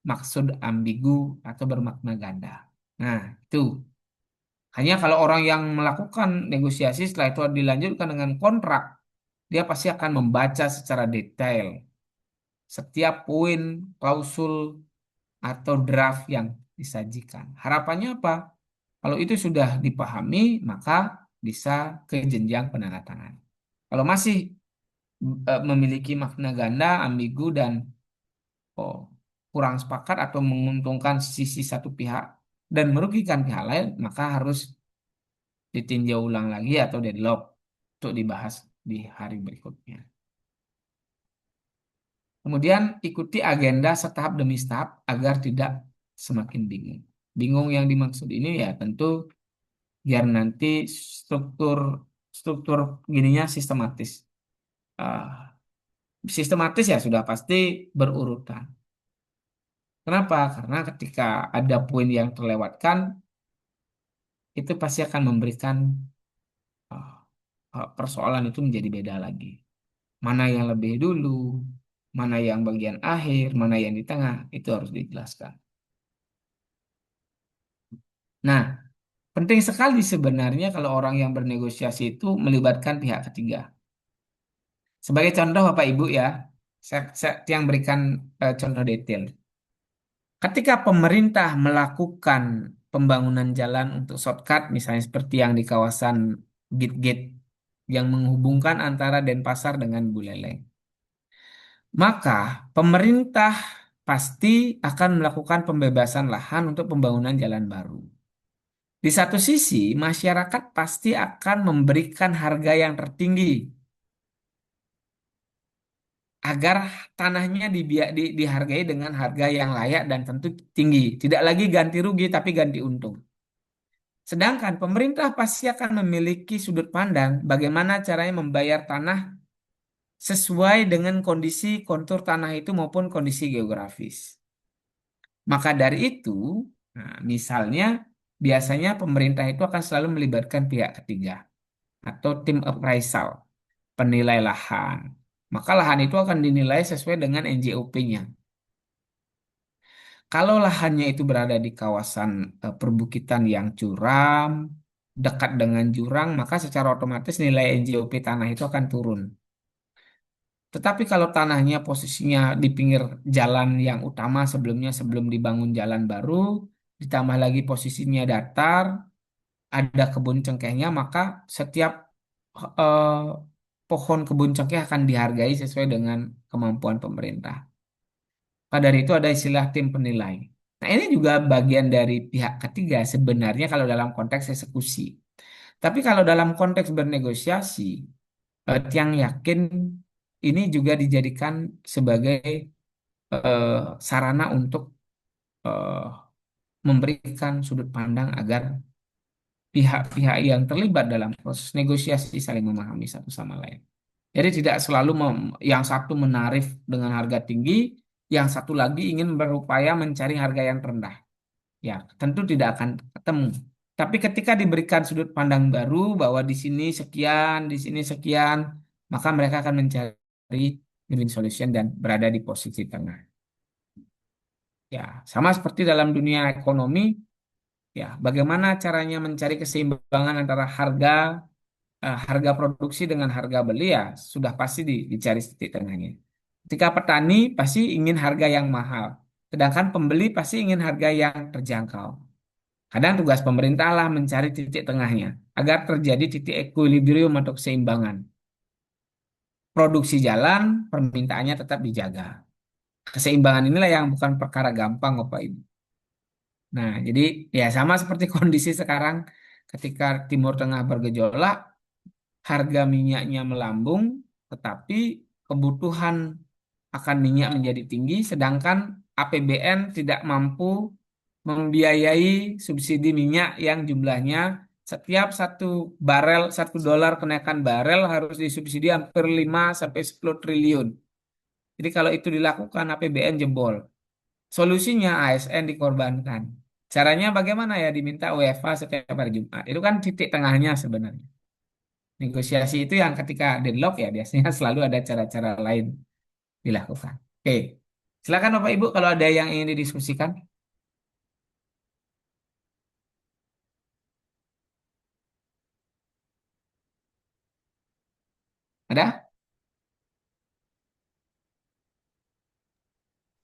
maksud ambigu atau bermakna ganda. Nah, itu. Hanya kalau orang yang melakukan negosiasi setelah itu dilanjutkan dengan kontrak, dia pasti akan membaca secara detail setiap poin, klausul, atau draft yang disajikan. Harapannya apa? Kalau itu sudah dipahami, maka bisa ke jenjang penandatanganan. Kalau masih memiliki makna ganda, ambigu, dan oh, kurang sepakat atau menguntungkan sisi satu pihak dan merugikan pihak lain, maka harus ditinjau ulang lagi atau deadlock untuk dibahas di hari berikutnya. Kemudian ikuti agenda setahap demi setahap agar tidak semakin bingung. Bingung yang dimaksud ini ya tentu biar nanti struktur struktur gininya sistematis. Ah, sistematis ya sudah pasti berurutan. Kenapa? Karena ketika ada poin yang terlewatkan, itu pasti akan memberikan ah, persoalan itu menjadi beda lagi. Mana yang lebih dulu, mana yang bagian akhir, mana yang di tengah, itu harus dijelaskan. Nah, penting sekali sebenarnya kalau orang yang bernegosiasi itu melibatkan pihak ketiga. Sebagai contoh Bapak Ibu ya, saya yang berikan contoh detail. Ketika pemerintah melakukan pembangunan jalan untuk shortcut, misalnya seperti yang di kawasan Gate-Gate yang menghubungkan antara Denpasar dengan Buleleng, maka pemerintah pasti akan melakukan pembebasan lahan untuk pembangunan jalan baru. Di satu sisi, masyarakat pasti akan memberikan harga yang tertinggi agar tanahnya dihargai dengan harga yang layak dan tentu tinggi. Tidak lagi ganti rugi, tapi ganti untung. Sedangkan pemerintah pasti akan memiliki sudut pandang bagaimana caranya membayar tanah sesuai dengan kondisi kontur tanah itu maupun kondisi geografis. Maka dari itu, nah, misalnya biasanya pemerintah itu akan selalu melibatkan pihak ketiga atau tim appraisal, penilai lahan. Maka lahan itu akan dinilai sesuai dengan NJOP-nya. Kalau lahannya itu berada di kawasan perbukitan yang curam, dekat dengan jurang, maka secara otomatis nilai NJOP tanah itu akan turun. Tetapi kalau tanahnya posisinya di pinggir jalan yang utama sebelum dibangun jalan baru, ditambah lagi posisinya datar, ada kebun cengkehnya, maka setiap eh, pohon kebun cengkeh akan dihargai sesuai dengan kemampuan pemerintah. Maka dari itu ada istilah tim penilai. Nah, ini juga bagian dari pihak ketiga sebenarnya kalau dalam konteks eksekusi. Tapi kalau dalam konteks bernegosiasi, Tiang yakin ini juga dijadikan sebagai sarana untuk eh, memberikan sudut pandang agar pihak-pihak yang terlibat dalam proses negosiasi saling memahami satu sama lain. Jadi tidak selalu yang satu menarif dengan harga tinggi, yang satu lagi ingin berupaya mencari harga yang terendah. Ya, tentu tidak akan ketemu. Tapi ketika diberikan sudut pandang baru bahwa di sini sekian, di sini sekian, maka mereka akan mencari win-win solution dan berada di posisi tengah. Ya, sama seperti dalam dunia ekonomi, ya, bagaimana caranya mencari keseimbangan antara harga produksi dengan harga beli ya sudah pasti dicari titik tengahnya. Ketika petani pasti ingin harga yang mahal, sedangkan pembeli pasti ingin harga yang terjangkau. Kadang tugas pemerintah lah mencari titik tengahnya agar terjadi titik equilibrium atau keseimbangan. Produksi jalan, permintaannya tetap dijaga. Keseimbangan inilah yang bukan perkara gampang, Bapak Ibu. Nah, jadi ya sama seperti kondisi sekarang ketika Timur Tengah bergejolak, harga minyaknya melambung, tetapi kebutuhan akan minyak menjadi tinggi, sedangkan APBN tidak mampu membiayai subsidi minyak yang jumlahnya setiap satu dolar kenaikan barel harus disubsidi hampir 5 sampai 10 triliun. Jadi kalau itu dilakukan APBN jebol. Solusinya ASN dikorbankan. Caranya bagaimana ya? Diminta WFH setiap hari Jumat. Itu kan titik tengahnya sebenarnya. Negosiasi itu yang ketika deadlock ya biasanya selalu ada cara-cara lain dilakukan. Oke, silakan Bapak Ibu kalau ada yang ingin didiskusikan. Ada?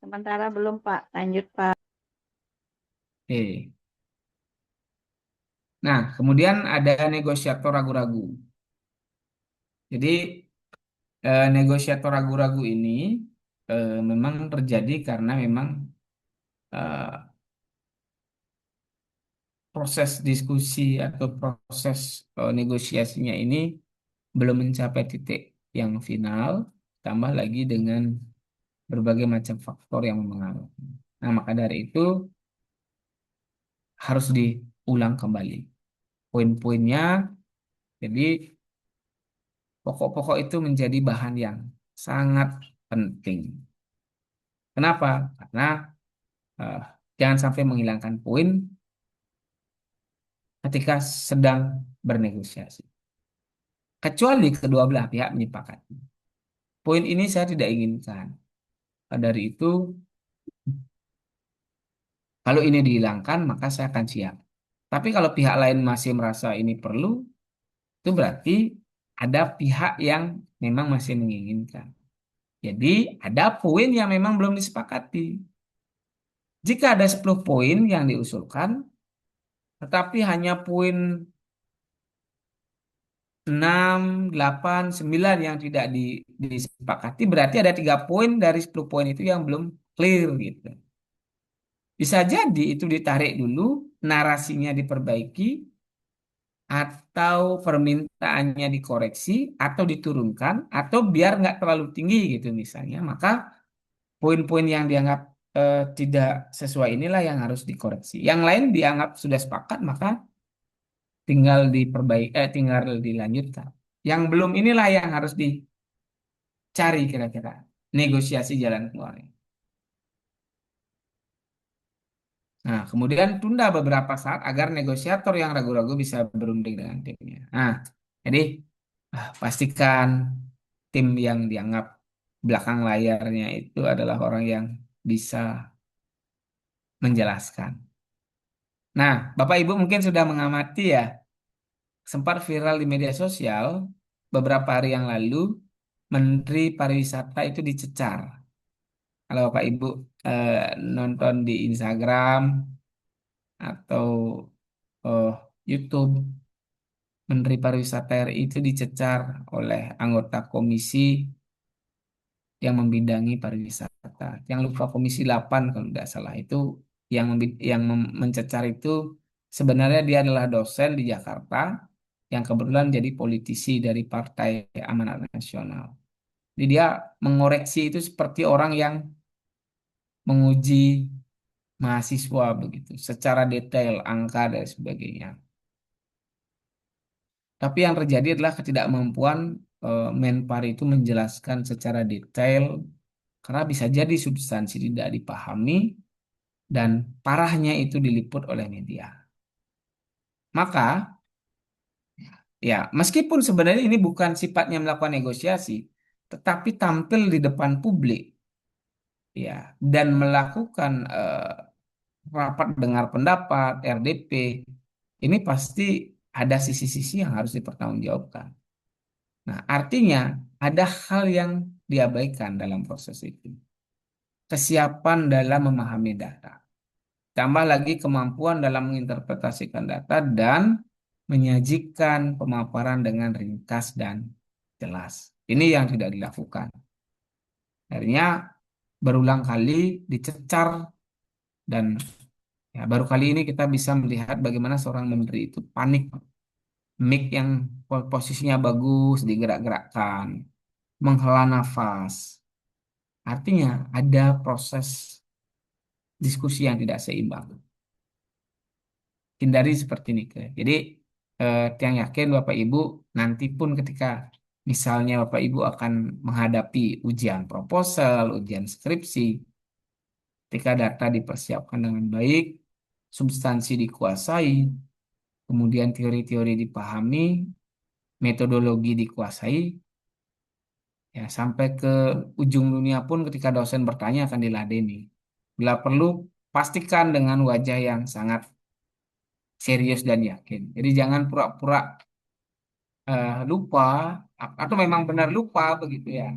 Sementara belum, Pak. Lanjut, Pak. Oke. Nah, kemudian ada negosiator ragu-ragu. Jadi negosiator ragu-ragu ini memang terjadi karena memang eh, proses diskusi atau proses negosiasinya ini belum mencapai titik yang final, tambah lagi dengan berbagai macam faktor yang mempengaruhi. Nah, maka dari itu harus diulang kembali poin-poinnya. Jadi pokok-pokok itu menjadi bahan yang sangat penting. Kenapa? Karena eh, jangan sampai menghilangkan poin ketika sedang bernegosiasi. Kecuali kedua belah pihak menyepakati. Poin ini saya tidak inginkan. Dari itu, kalau ini dihilangkan, maka saya akan siap. Tapi kalau pihak lain masih merasa ini perlu, itu berarti ada pihak yang memang masih menginginkan. Jadi ada poin yang memang belum disepakati. Jika ada 10 poin yang diusulkan, tetapi hanya poin 6, 8, 9 yang tidak disepakati, berarti ada 3 poin dari 10 poin itu yang belum clear gitu. Bisa jadi itu ditarik dulu, narasinya diperbaiki, atau permintaannya dikoreksi, atau diturunkan, atau biar nggak terlalu tinggi gitu misalnya. Maka poin-poin yang dianggap tidak sesuai inilah yang harus dikoreksi. Yang lain dianggap sudah sepakat, maka tinggal dilanjutkan. Yang belum inilah yang harus dicari kira-kira negosiasi jalan keluarnya. Nah, kemudian tunda beberapa saat agar negosiator yang ragu-ragu bisa berunding dengan timnya. Nah, jadi pastikan tim yang dianggap belakang layarnya itu adalah orang yang bisa menjelaskan. Nah, Bapak Ibu mungkin sudah mengamati ya, sempat viral di media sosial beberapa hari yang lalu, Menteri Pariwisata itu dicecar. Kalau Bapak Ibu eh, nonton di Instagram atau YouTube, Menteri Pariwisata RI itu dicecar oleh anggota komisi yang membidangi pariwisata. Yang lupa Komisi 8 kalau tidak salah itu mencecar itu sebenarnya dia adalah dosen di Jakarta yang kebetulan jadi politisi dari Partai Amanat Nasional. Jadi dia mengoreksi itu seperti orang yang menguji mahasiswa begitu, secara detail, angka dan sebagainya. Tapi yang terjadi adalah ketidakmampuan Menpar itu menjelaskan secara detail karena bisa jadi substansi tidak dipahami dan parahnya itu diliput oleh media. Maka ya meskipun sebenarnya ini bukan sifatnya melakukan negosiasi, tetapi tampil di depan publik ya dan melakukan rapat dengar pendapat RDP ini pasti ada sisi-sisi yang harus dipertanggungjawabkan. Nah, artinya ada hal yang diabaikan dalam proses itu. Kesiapan dalam memahami data. Tambah lagi kemampuan dalam menginterpretasikan data dan menyajikan pemaparan dengan ringkas dan jelas. Ini yang tidak dilakukan. Akhirnya berulang kali dicecar dan ya, baru kali ini kita bisa melihat bagaimana seorang menteri itu panik. Mic yang posisinya bagus digerak-gerakkan, menghela nafas. Artinya ada proses diskusi yang tidak seimbang. Hindari seperti ini. Jadi Tiang yakin Bapak Ibu nanti pun ketika misalnya Bapak Ibu akan menghadapi ujian proposal, ujian skripsi, ketika data dipersiapkan dengan baik, substansi dikuasai, kemudian teori-teori dipahami, metodologi dikuasai, ya sampai ke ujung dunia pun ketika dosen bertanya akan diladeni. Bila perlu pastikan dengan wajah yang sangat serius dan yakin. Jadi jangan pura-pura lupa atau memang benar lupa begitu ya.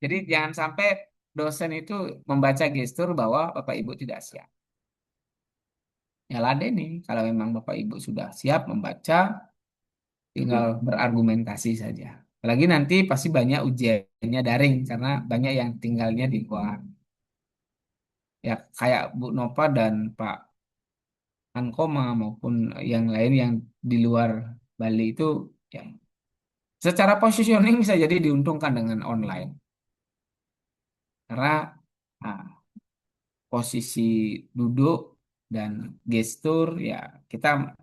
Jadi jangan sampai dosen itu membaca gestur bahwa Bapak Ibu tidak siap. Ya ladeni kalau memang Bapak Ibu sudah siap membaca, tinggal berargumentasi saja. Apalagi nanti pasti banyak ujiannya daring karena banyak yang tinggalnya di luar. Ya kayak Bu Nova dan Pak Ankoma maupun yang lain yang di luar Bali itu ya secara positioning bisa jadi diuntungkan dengan online karena nah, posisi duduk dan gestur ya kita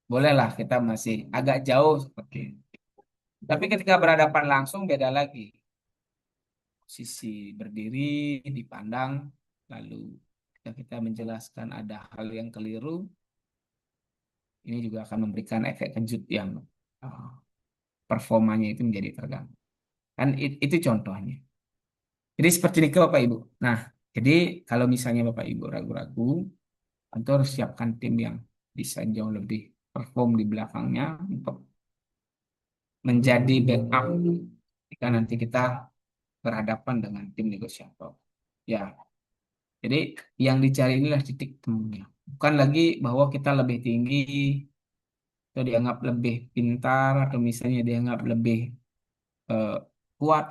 bolehlah kita masih agak jauh seperti itu. Tapi ketika berhadapan langsung beda lagi. Posisi berdiri dipandang lalu ketika kita menjelaskan ada hal yang keliru ini juga akan memberikan efek kejut yang uh, performanya itu menjadi terganggu. Kan itu contohnya. Jadi seperti itu Bapak Ibu. Nah, jadi kalau misalnya Bapak Ibu ragu-ragu, tentu harus siapkan tim yang bisa jauh lebih perform di belakangnya untuk menjadi backup jika nanti kita berhadapan dengan tim negosiator. Ya, jadi yang dicari inilah titik temunya. Bukan lagi bahwa kita lebih tinggi atau dianggap lebih pintar atau misalnya dianggap lebih eh, kuat.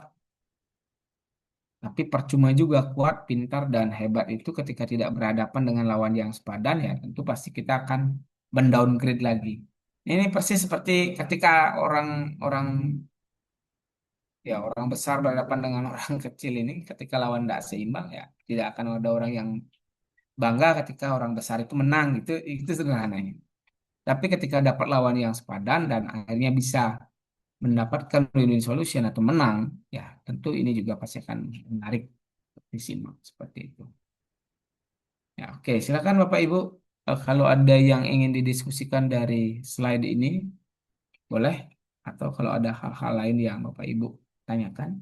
Tapi percuma juga kuat, pintar, dan hebat itu ketika tidak berhadapan dengan lawan yang sepadan ya tentu pasti kita akan mendowngrade lagi. Ini persis seperti ketika orang-orang ya orang besar berhadapan dengan orang kecil ini ketika lawan tidak seimbang ya tidak akan ada orang yang bangga ketika orang besar itu menang itu sederhananya. Tapi ketika dapat lawan yang sepadan dan akhirnya bisa mendapatkan win-win solution atau menang, ya tentu ini juga pasti akan menarik disimak seperti itu. Ya, oke, silakan Bapak Ibu. Kalau ada yang ingin didiskusikan dari slide ini, boleh. Atau kalau ada hal-hal lain yang Bapak Ibu tanyakan,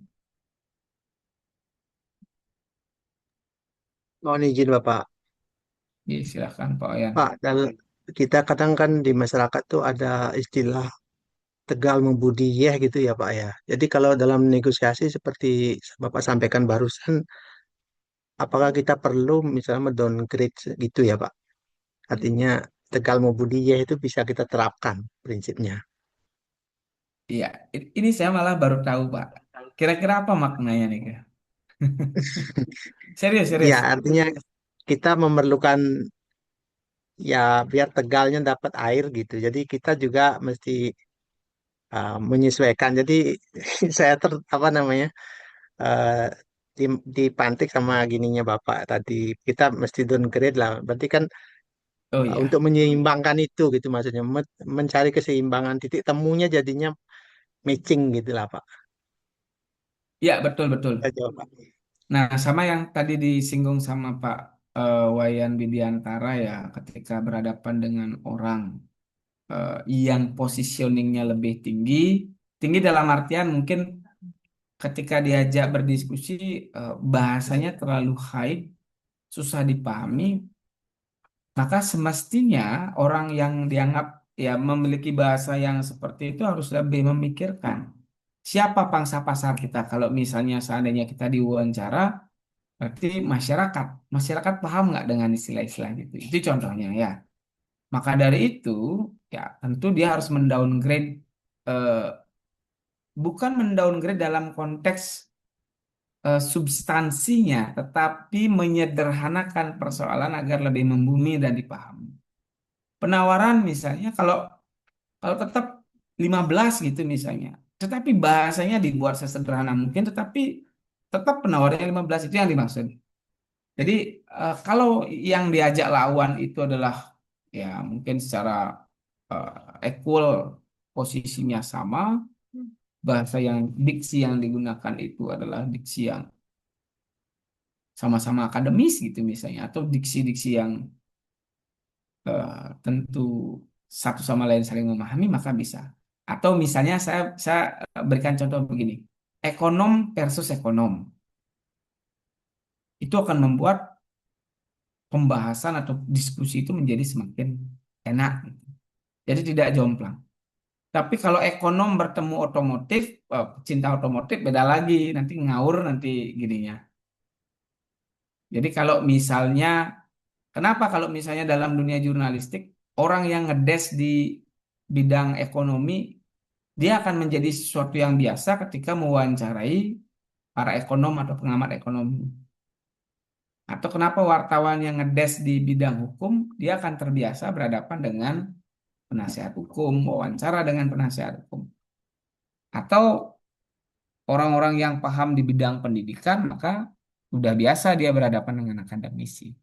Mohon izin Bapak. ya, silakan Pak Oyan. Pak, dan kita kadang kan di masyarakat tuh ada istilah tegal membudi yeh gitu ya Pak ya. Jadi kalau dalam negosiasi seperti Bapak sampaikan barusan, apakah kita perlu misalnya mendowngrade gitu ya Pak? Artinya Tegal Mubudiyyah itu bisa kita terapkan prinsipnya. Iya, ini saya malah baru tahu, Pak. Kira-kira apa maknanya nih, Kak? Serius, Ya, serius. artinya kita memerlukan ya biar tegalnya dapat air gitu. Jadi kita juga mesti menyesuaikan. Jadi saya apa namanya eh, di, dipantik sama gininya Bapak tadi. Kita mesti downgrade lah. Berarti kan Oh untuk iya. menyeimbangkan itu gitu maksudnya. Mencari keseimbangan titik temunya jadinya matching gitu lah Pak. Iya, betul, betul. Saya jawab Pak. Nah, sama yang tadi disinggung sama Pak Wayan Widiantara ya, ketika berhadapan dengan orang yang positioningnya lebih tinggi, tinggi dalam artian mungkin ketika diajak berdiskusi bahasanya terlalu high, susah dipahami, maka semestinya orang yang dianggap ya memiliki bahasa yang seperti itu harus lebih memikirkan siapa pangsa pasar kita. Kalau misalnya seandainya kita diwawancara, berarti masyarakat paham nggak dengan istilah-istilah gitu. Itu contohnya ya. Maka dari itu ya tentu dia harus mendowngrade, eh, bukan mendowngrade dalam konteks substansinya, tetapi menyederhanakan persoalan agar lebih membumi dan dipahami. Penawaran misalnya kalau kalau tetap 15 gitu misalnya, tetapi bahasanya dibuat sesederhana mungkin, tetapi tetap penawarannya 15 itu yang dimaksud. Jadi kalau yang diajak lawan itu adalah ya mungkin secara equal posisinya sama, bahasa yang diksi yang digunakan itu adalah diksi yang sama-sama akademis gitu misalnya, atau diksi-diksi yang tentu satu sama lain saling memahami maka bisa. Atau misalnya saya berikan contoh begini, ekonom versus ekonom itu akan membuat pembahasan atau diskusi itu menjadi semakin enak, gitu. Jadi tidak jomplang. Tapi kalau ekonom bertemu otomotif, cinta otomotif beda lagi, nanti ngawur nanti gininya. Jadi kalau misalnya, kenapa kalau misalnya dalam dunia jurnalistik, orang yang ngedes di bidang ekonomi, dia akan menjadi sesuatu yang biasa ketika mewawancarai para ekonom atau pengamat ekonomi. Atau kenapa wartawan yang ngedes di bidang hukum, dia akan terbiasa berhadapan dengan penasihat hukum, wawancara dengan penasihat hukum. Atau orang-orang yang paham di bidang pendidikan, maka sudah biasa dia berhadapan dengan akademisi.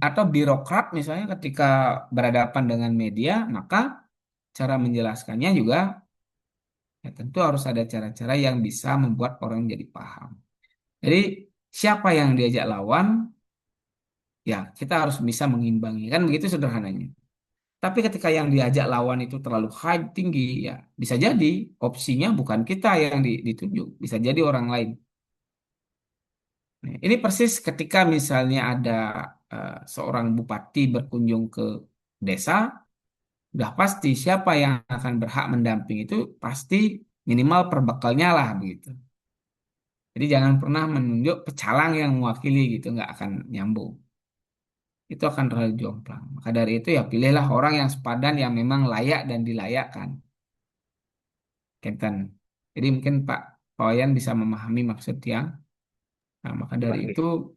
Atau birokrat misalnya ketika berhadapan dengan media, maka cara menjelaskannya juga ya tentu harus ada cara-cara yang bisa membuat orang jadi paham. Jadi siapa yang diajak lawan, ya kita harus bisa mengimbangi. Kan begitu sederhananya. Tapi ketika yang diajak lawan itu terlalu high, tinggi, ya bisa jadi opsinya bukan kita yang ditunjuk. Bisa jadi orang lain. Nah, ini persis ketika misalnya ada seorang bupati berkunjung ke desa, udah pasti siapa yang akan berhak mendamping itu pasti minimal perbakalnya lah begitu. Jadi jangan pernah menunjuk pecalang yang mewakili gitu, nggak akan nyambung. Itu akan terlalu jomplang. Maka dari itu ya pilihlah orang yang sepadan yang memang layak dan dilayakkan. Kenten. Jadi mungkin Pak Wayan bisa memahami maksud yang. Nah, maka dari itu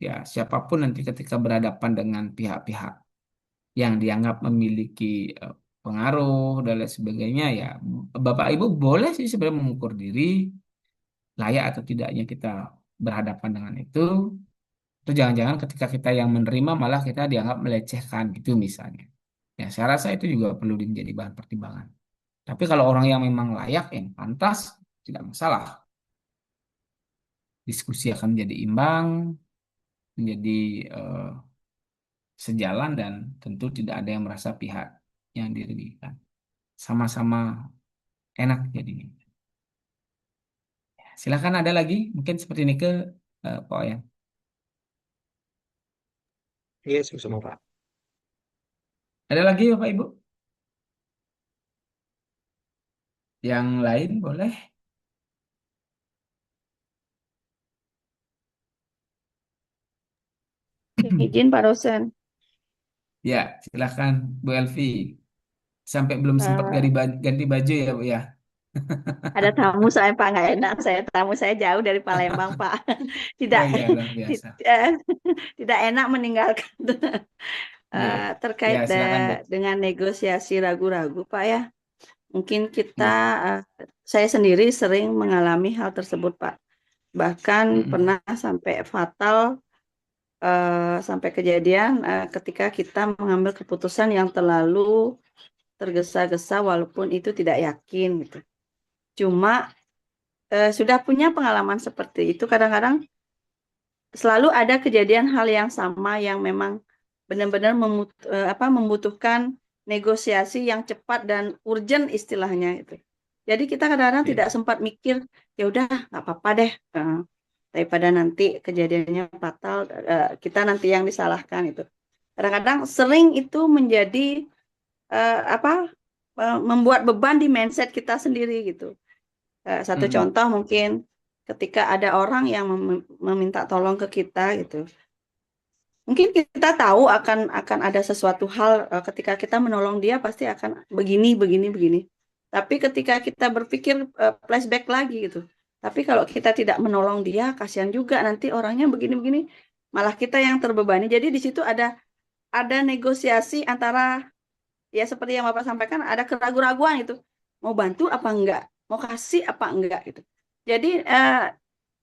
ya siapapun nanti ketika berhadapan dengan pihak-pihak yang dianggap memiliki pengaruh dan lain sebagainya ya Bapak Ibu boleh sih sebenarnya mengukur diri layak atau tidaknya kita berhadapan dengan itu. Itu jangan-jangan ketika kita yang menerima malah kita dianggap melecehkan gitu misalnya. Ya saya rasa itu juga perlu menjadi bahan pertimbangan. Tapi kalau orang yang memang layak, yang pantas, tidak masalah. Diskusi akan menjadi imbang, menjadi eh, sejalan dan tentu tidak ada yang merasa pihak yang dirugikan. Sama-sama enak jadinya. Silakan ada lagi, mungkin seperti ini ke Pak Oyan. Iya, sama Pak. Ada lagi Bapak Ibu? Yang lain boleh? Izin Pak dosen. Ya, silahkan Bu Elvi. Sampai belum sempat Eh, ganti baju ya, Bu ya. ada tamu saya Pak, nggak enak. Tamu saya jauh dari Palembang Pak. Tidak, Oh iya, luar biasa. tidak, tidak enak meninggalkan Iya. Ya, terkait silakan, Bu. dengan negosiasi ragu-ragu Pak ya. Mungkin kita, Ya. saya sendiri sering mengalami hal tersebut Pak. Bahkan Mm-mm. pernah sampai fatal, sampai kejadian ketika kita mengambil keputusan yang terlalu tergesa-gesa walaupun itu tidak yakin gitu. Cuma sudah punya pengalaman seperti itu, kadang-kadang selalu ada kejadian hal yang sama yang memang benar-benar membutuhkan negosiasi yang cepat dan urgent istilahnya itu. Jadi kita kadang-kadang tidak Ya. sempat mikir, ya udah nggak apa-apa deh, daripada nanti kejadiannya fatal, kita nanti yang disalahkan itu. Kadang-kadang sering itu menjadi membuat beban di mindset kita sendiri gitu. Satu Mm-mm. contoh mungkin ketika ada orang yang meminta tolong ke kita gitu. Mungkin kita tahu akan ada sesuatu hal, ketika kita menolong dia pasti akan begini begini begini. Tapi ketika kita berpikir flashback lagi gitu. Tapi kalau kita tidak menolong dia, kasihan juga nanti orangnya begini-begini, malah kita yang terbebani. Jadi di situ ada negosiasi antara, ya seperti yang Bapak sampaikan, ada keraguan-raguan itu. Mau bantu apa enggak? Mau kasih apa enggak gitu. Jadi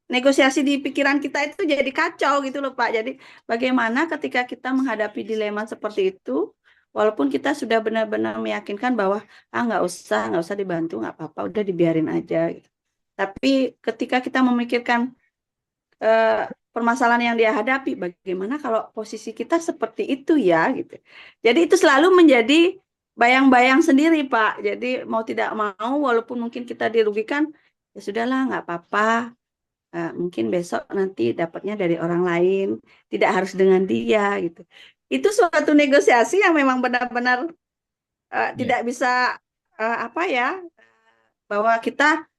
negosiasi di pikiran kita itu jadi kacau gitu loh Pak. Jadi bagaimana ketika kita menghadapi dilema seperti itu, walaupun kita sudah benar-benar meyakinkan bahwa nggak usah dibantu, nggak apa-apa, udah dibiarin aja gitu. Tapi ketika kita memikirkan permasalahan yang dia hadapi, bagaimana kalau posisi kita seperti itu ya gitu. Jadi itu selalu menjadi bayang-bayang sendiri Pak. Jadi mau tidak mau, walaupun mungkin kita dirugikan, ya sudahlah nggak apa-apa. Mungkin besok nanti dapatnya dari orang lain, tidak harus dengan dia gitu. Itu suatu negosiasi yang memang benar-benar Ya. tidak bisa apa ya, bahwa kita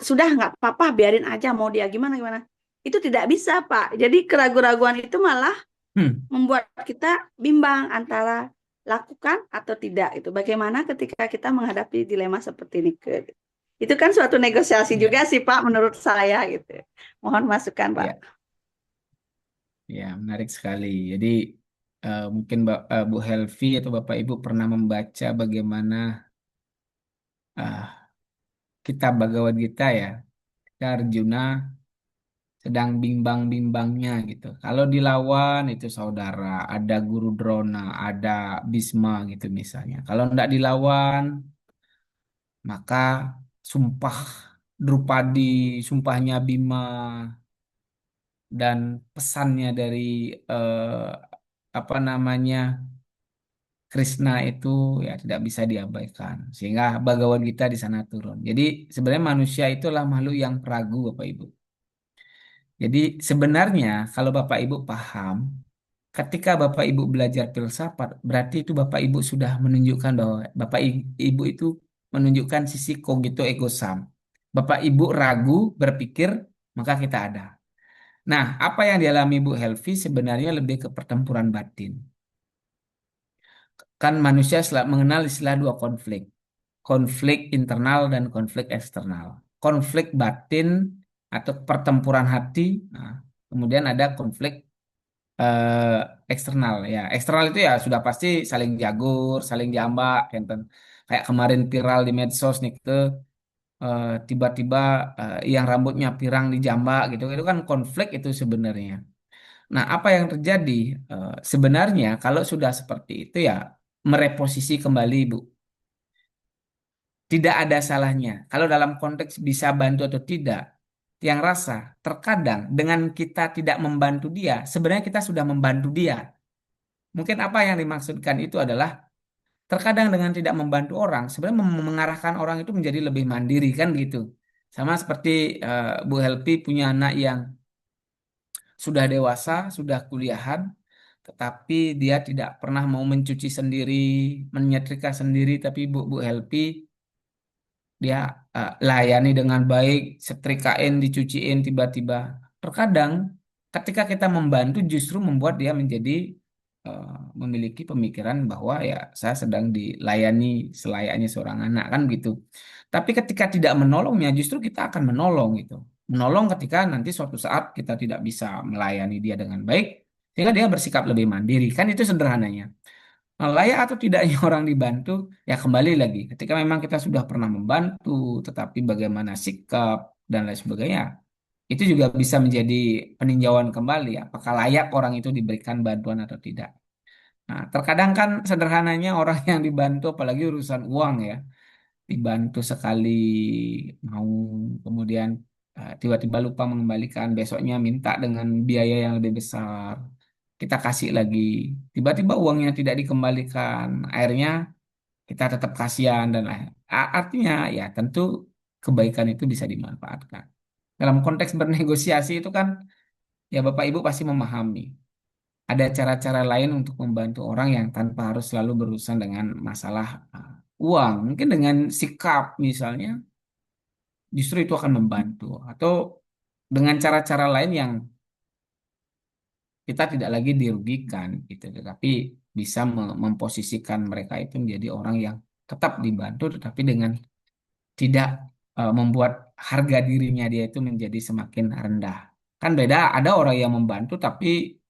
sudah nggak apa-apa, biarin aja mau dia gimana gimana. Itu tidak bisa Pak. Jadi keraguan-raguan itu malah Hmm. membuat kita bimbang antara lakukan atau tidak. Itu bagaimana ketika kita menghadapi dilema seperti ini. Itu kan suatu negosiasi Ya. juga sih Pak menurut saya gitu. Mohon masukan Pak. Ya. Ya, menarik sekali. Jadi mungkin Bu Helvi atau Bapak Ibu pernah membaca bagaimana ah, kitab Bhagavad Gita ya. Ketika Arjuna sedang bimbang-bimbangnya gitu. Kalau dilawan itu saudara, ada Guru Drona, ada Bisma gitu misalnya. Kalau tidak dilawan, maka sumpah Drupadi, sumpahnya Bima, dan pesannya dari eh, apa namanya Krishna itu ya tidak bisa diabaikan. Sehingga Bhagavad Gita di sana turun. Jadi sebenarnya manusia itulah makhluk yang peragu, Bapak Ibu. Jadi sebenarnya kalau Bapak Ibu paham, ketika Bapak Ibu belajar filsafat, berarti itu Bapak Ibu sudah menunjukkan bahwa Ibu itu menunjukkan sisi cogito ergo sum. Bapak Ibu ragu berpikir, maka kita ada. Nah, apa yang dialami Bu Helvi sebenarnya lebih ke pertempuran batin. Kan manusia mengenal istilah dua konflik. Konflik internal dan konflik eksternal. Konflik batin atau pertempuran hati. Nah, kemudian ada konflik eh, eksternal ya. Eksternal itu ya sudah pasti saling jagur, saling jambak, enten. Kayak kemarin viral di medsos nih ke tiba-tiba yang rambutnya pirang dijambak gitu. Itu kan konflik itu sebenarnya. Nah, apa yang terjadi sebenarnya kalau sudah seperti itu ya mereposisi kembali, Bu. Tidak ada salahnya. Kalau dalam konteks bisa bantu atau tidak, yang rasa terkadang dengan kita tidak membantu dia, sebenarnya kita sudah membantu dia. Mungkin apa yang dimaksudkan itu adalah terkadang dengan tidak membantu orang, sebenarnya mengarahkan orang itu menjadi lebih mandiri kan gitu. Sama seperti Bu Helpi punya anak yang sudah dewasa, sudah kuliahan, tetapi dia tidak pernah mau mencuci sendiri, menyetrika sendiri, tapi Bu Helpi dia layani dengan baik, setrikain, dicuciin tiba-tiba. Terkadang ketika kita membantu justru membuat dia menjadi memiliki pemikiran bahwa ya saya sedang dilayani selayaknya seorang anak kan gitu. Tapi ketika tidak menolongnya, justru kita akan menolong gitu. Menolong ketika nanti suatu saat kita tidak bisa melayani dia dengan baik, sehingga dia bersikap lebih mandiri. Kan itu sederhananya. Nah, layak atau tidaknya orang dibantu, ya kembali lagi. Ketika memang kita sudah pernah membantu, tetapi bagaimana sikap dan lain sebagainya, itu juga bisa menjadi peninjauan kembali. Apakah layak orang itu diberikan bantuan atau tidak. Nah, terkadang kan sederhananya orang yang dibantu, apalagi urusan uang ya, dibantu sekali mau, kemudian tiba-tiba lupa mengembalikan, besoknya minta dengan biaya yang lebih besar, kita kasih lagi, tiba-tiba uangnya tidak dikembalikan, akhirnya kita tetap kasihan dan lain. Artinya ya tentu kebaikan itu bisa dimanfaatkan. Dalam konteks bernegosiasi itu kan ya Bapak Ibu pasti memahami. Ada cara-cara lain untuk membantu orang yang tanpa harus selalu berurusan dengan masalah uang. Mungkin dengan sikap misalnya, justru itu akan membantu. Atau dengan cara-cara lain yang kita tidak lagi dirugikan, gitu. Tetapi bisa memposisikan mereka itu menjadi orang yang tetap dibantu, tetapi dengan tidak membuat harga dirinya dia itu menjadi semakin rendah. Kan beda, ada orang yang membantu tapi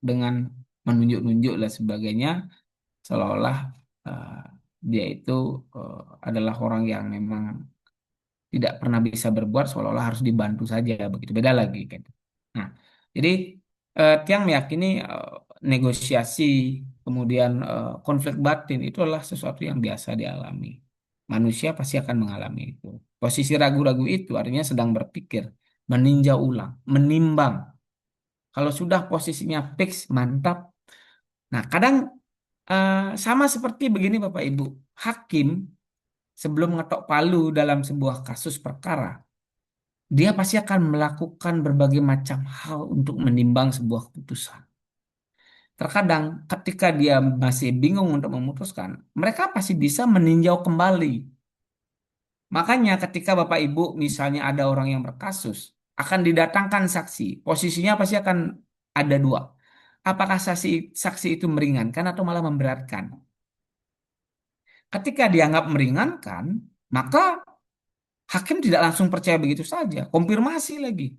dengan menunjuk-nunjuk dan sebagainya, seolah-olah eh, dia itu eh, adalah orang yang memang tidak pernah bisa berbuat, seolah-olah harus dibantu saja, begitu beda lagi gitu. Nah, jadi Tiang meyakini negosiasi kemudian konflik batin itu adalah sesuatu yang biasa dialami. Manusia pasti akan mengalami itu. Posisi ragu-ragu itu artinya sedang berpikir, meninjau ulang, menimbang. Kalau sudah posisinya fix, mantap. Nah, kadang eh, sama seperti begini Bapak Ibu, hakim sebelum ngetok palu dalam sebuah kasus perkara, dia pasti akan melakukan berbagai macam hal untuk menimbang sebuah keputusan. Terkadang ketika dia masih bingung untuk memutuskan, mereka pasti bisa meninjau kembali. Makanya ketika Bapak Ibu misalnya ada orang yang berkasus, akan didatangkan saksi. Posisinya pasti akan ada dua. Apakah saksi saksi itu meringankan atau malah memberatkan? Ketika dianggap meringankan, maka hakim tidak langsung percaya begitu saja, konfirmasi lagi.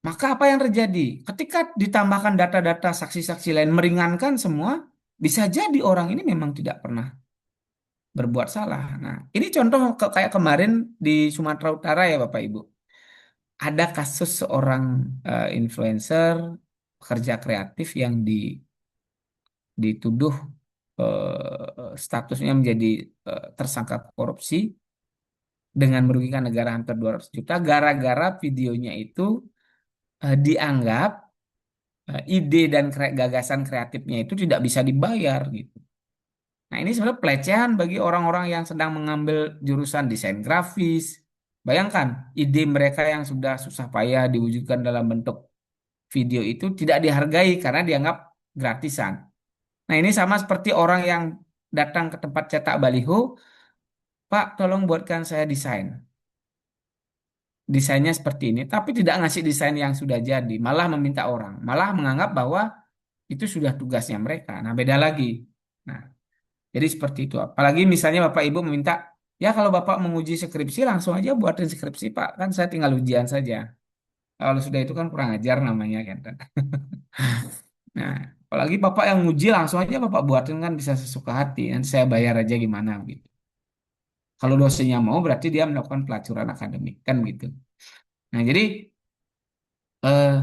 Maka apa yang terjadi? Ketika ditambahkan data-data saksi-saksi lain meringankan semua, bisa jadi orang ini memang tidak pernah berbuat salah. Nah, ini contoh kayak kemarin di Sumatera Utara ya Bapak Ibu. Ada kasus seorang influencer pekerja kreatif yang dituduh statusnya menjadi tersangka korupsi dengan merugikan negara hampir 200 juta gara-gara videonya itu dianggap ide dan gagasan kreatifnya itu tidak bisa dibayar gitu. Nah, ini sebenarnya pelecehan bagi orang-orang yang sedang mengambil jurusan desain grafis. Bayangkan, ide mereka yang sudah susah payah diwujudkan dalam bentuk video itu tidak dihargai karena dianggap gratisan. Nah, ini sama seperti orang yang datang ke tempat cetak baliho, Pak, tolong buatkan saya desain. Desainnya seperti ini, tapi tidak ngasih desain yang sudah jadi, malah meminta orang, malah menganggap bahwa itu sudah tugasnya mereka. Nah, beda lagi. Nah, jadi seperti itu. Apalagi misalnya Bapak Ibu meminta, ya kalau Bapak menguji skripsi langsung aja buatin skripsi Pak, kan saya tinggal ujian saja. Kalau sudah itu kan kurang ajar namanya kan. Nah, apalagi Bapak yang nguji langsung aja Bapak buatin kan bisa sesuka hati, nanti saya bayar aja gimana gitu. Kalau dosennya mau berarti dia melakukan pelacuran akademik kan gitu. Nah, jadi eh,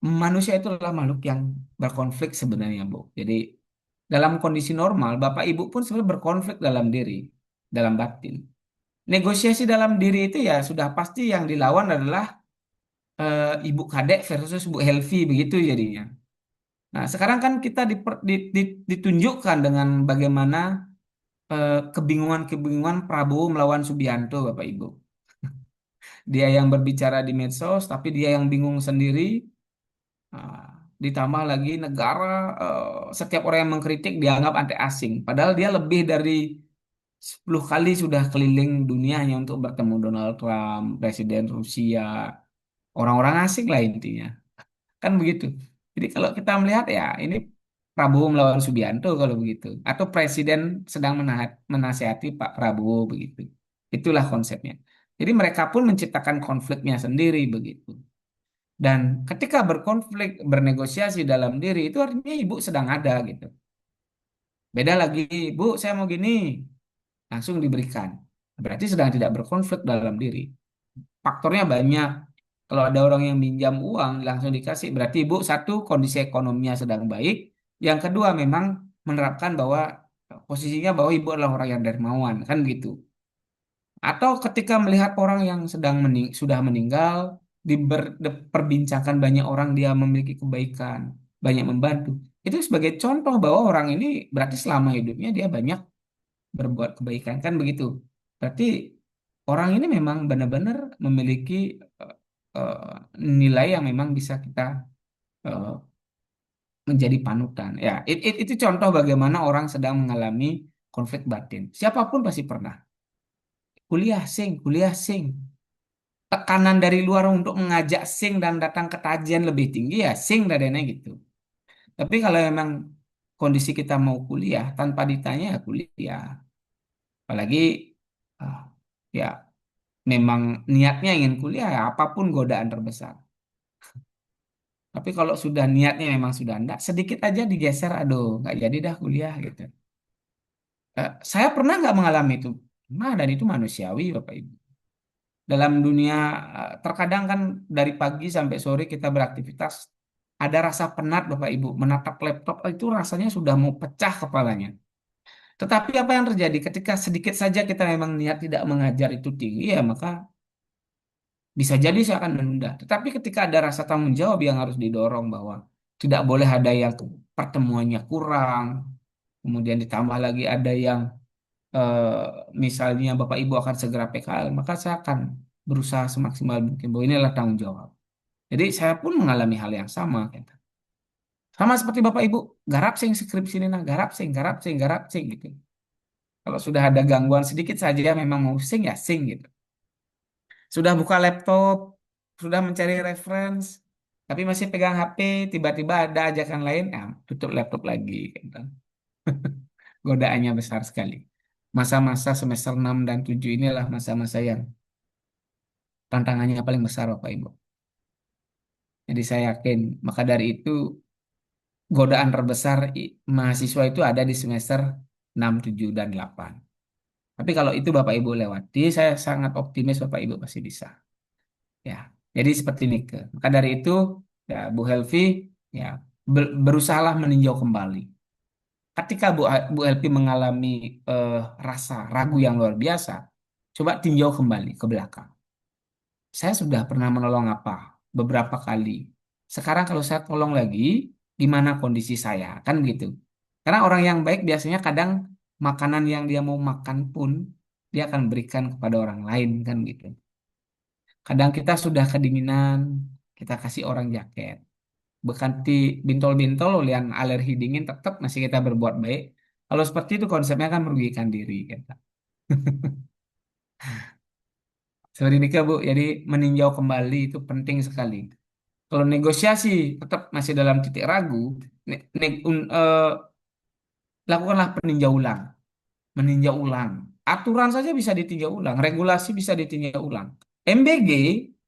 manusia itu adalah makhluk yang berkonflik sebenarnya, Bu. Jadi dalam kondisi normal, Bapak Ibu pun sebenarnya berkonflik dalam diri, dalam batin. Negosiasi dalam diri itu ya sudah pasti yang dilawan adalah ibu kadek versus bu Helvi begitu jadinya. Nah, sekarang kan kita ditunjukkan dengan bagaimana kebingungan-kebingungan Prabowo melawan Subianto, Bapak Ibu. Dia yang berbicara di medsos, tapi dia yang bingung sendiri. Nah, ditambah lagi negara, setiap orang yang mengkritik dianggap anti asing. Padahal dia lebih dari 10 kali sudah keliling dunia hanya untuk bertemu Donald Trump, Presiden Rusia, orang-orang asing lah intinya. Kan begitu. Jadi kalau kita melihat ya ini Prabowo melawan Subianto kalau begitu, atau Presiden sedang menasihati Pak Prabowo begitu. Itulah konsepnya. Jadi mereka pun menciptakan konfliknya sendiri begitu. Dan ketika berkonflik, bernegosiasi dalam diri, itu artinya ibu sedang ada gitu. Beda lagi, Bu, saya mau gini, langsung diberikan. Berarti sedang tidak berkonflik dalam diri. Faktornya banyak. Kalau ada orang yang minjam uang, langsung dikasih. Berarti ibu, satu, kondisi ekonominya sedang baik. Yang kedua, memang menerapkan bahwa posisinya bahwa ibu adalah orang yang dermawan, kan gitu. Atau ketika melihat orang yang sudah meninggal, diperbincangkan banyak orang dia memiliki kebaikan, banyak membantu. Itu sebagai contoh bahwa orang ini berarti selama hidupnya dia banyak berbuat kebaikan, kan begitu. Berarti orang ini memang benar-benar memiliki eh, eh, nilai yang memang bisa kita eh, menjadi panutan. Ya, itu contoh bagaimana orang sedang mengalami konflik batin. Siapapun pasti pernah. Kuliah sing. Tekanan dari luar untuk mengajak sing dan datang ke kajian lebih tinggi ya sing dadanya gitu. Tapi kalau memang kondisi kita mau kuliah tanpa ditanya ya kuliah. Apalagi ah, ya memang niatnya ingin kuliah ya apapun godaan terbesar. Tapi kalau sudah niatnya memang sudah enggak, sedikit aja digeser, aduh nggak jadi dah kuliah gitu. Saya pernah nggak mengalami itu? Nah, dan itu manusiawi Bapak Ibu. Dalam dunia terkadang kan dari pagi sampai sore kita beraktivitas, ada rasa penat Bapak Ibu, menatap laptop itu rasanya sudah mau pecah kepalanya. Tetapi apa yang terjadi ketika sedikit saja kita memang niat tidak mengajar itu tinggi ya maka bisa jadi saya akan menunda. Tetapi ketika ada rasa tanggung jawab yang harus didorong bahwa tidak boleh ada yang pertemuannya kurang, kemudian ditambah lagi ada yang misalnya Bapak Ibu akan segera PKL, maka saya akan berusaha semaksimal mungkin bahwa inilah tanggung jawab. Jadi saya pun mengalami hal yang sama. Gitu. Sama seperti Bapak Ibu, garap sing skripsi ini, nah, garap sing gitu. Kalau sudah ada gangguan sedikit saja memang mau sing ya sing gitu. Sudah buka laptop, sudah mencari reference, tapi masih pegang HP, tiba-tiba ada ajakan lain, ya, tutup laptop lagi. Gitu. Godaannya besar sekali. Masa-masa semester 6 dan 7 inilah masa-masa yang tantangannya paling besar Bapak Ibu. Jadi saya yakin, maka dari itu godaan terbesar mahasiswa itu ada di semester 6, 7, dan 8. Tapi kalau itu Bapak Ibu lewati, saya sangat optimis Bapak Ibu pasti bisa. Ya, jadi seperti Nike. Maka dari itu, ya Bu Helvi, ya berusahalah meninjau kembali. Ketika Bu Helvi mengalami eh, rasa ragu yang luar biasa, coba tinjau kembali ke belakang. Saya sudah pernah menolong apa? Beberapa kali. Sekarang kalau saya tolong lagi, gimana kondisi saya? Kan gitu. Karena orang yang baik biasanya kadang makanan yang dia mau makan pun dia akan berikan kepada orang lain kan gitu. Kadang kita sudah kedinginan, kita kasih orang jaket. Berganti bintol-bintol, lian alergi dingin tetap masih kita berbuat baik. Kalau seperti itu konsepnya kan merugikan diri kita. Seperti ini Bu, jadi meninjau kembali itu penting sekali. Kalau negosiasi tetap masih dalam titik ragu, lakukanlah peninjau ulang, meninjau ulang. Aturan saja bisa ditinjau ulang, regulasi bisa ditinjau ulang. MBG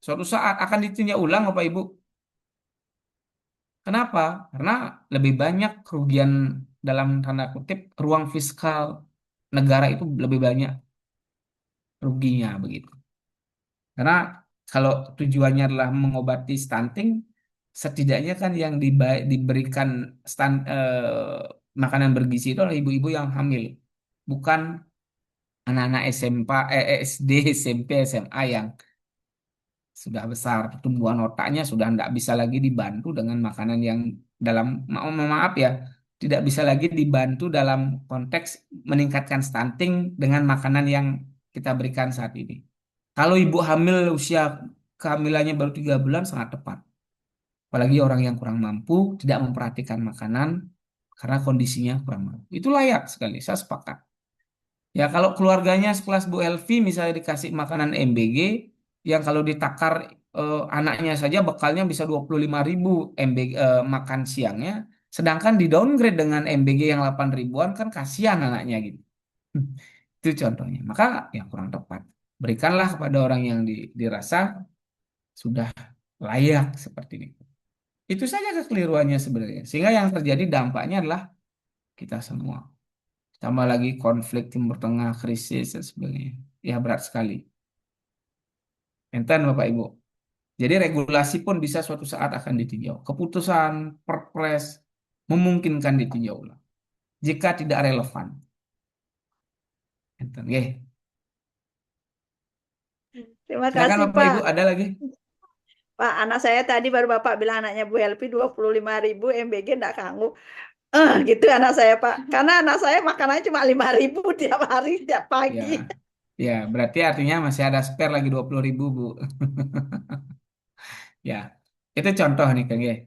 suatu saat akan ditinjau ulang, Bapak Ibu. Kenapa? Karena lebih banyak kerugian dalam tanda kutip ruang fiskal negara itu lebih banyak ruginya begitu. Karena kalau tujuannya adalah mengobati stunting, setidaknya kan yang diberikan makanan bergizi itu adalah ibu-ibu yang hamil, bukan anak-anak SD, SMP, SMA yang sudah besar, pertumbuhan otaknya sudah tidak bisa lagi dibantu dengan makanan yang dalam maaf ya, tidak bisa lagi dibantu dalam konteks meningkatkan stunting dengan makanan yang kita berikan saat ini. Kalau ibu hamil usia kehamilannya baru 3 bulan sangat tepat. Apalagi orang yang kurang mampu tidak memperhatikan makanan karena kondisinya kurang mampu. Itu layak sekali, saya sepakat. Ya kalau keluarganya sekelas Bu Elvi misalnya dikasih makanan MBG yang kalau ditakar anaknya saja bekalnya bisa 25.000 MBG makan siangnya, sedangkan di downgrade dengan MBG yang 8 ribuan kan kasihan anaknya gitu. Itu contohnya. Maka ya kurang tepat. Berikanlah kepada orang yang dirasa sudah layak seperti itu. Itu saja kekeliruannya sebenarnya. Sehingga yang terjadi dampaknya adalah kita semua. Tambah lagi konflik Timur Tengah, krisis dan sebagainya. Ya berat sekali. Enten Bapak Ibu. Jadi regulasi pun bisa suatu saat akan ditinjau. Keputusan Perpres memungkinkan ditinjau ulang. Jika tidak relevan. Enten, nggih. Terima Silakan kasih, Bapak Pak. Ibu, ada lagi? Pak, anak saya tadi baru Bapak bilang anaknya Bu Helpi 25.000 MBG enggak kanggu. Gitu anak saya, Pak. Karena anak saya makanannya cuma 5.000 tiap hari, tiap Ya, pagi. ya berarti artinya masih ada spare lagi 20.000 Bu. Ya, itu contoh nih Kang. Ya.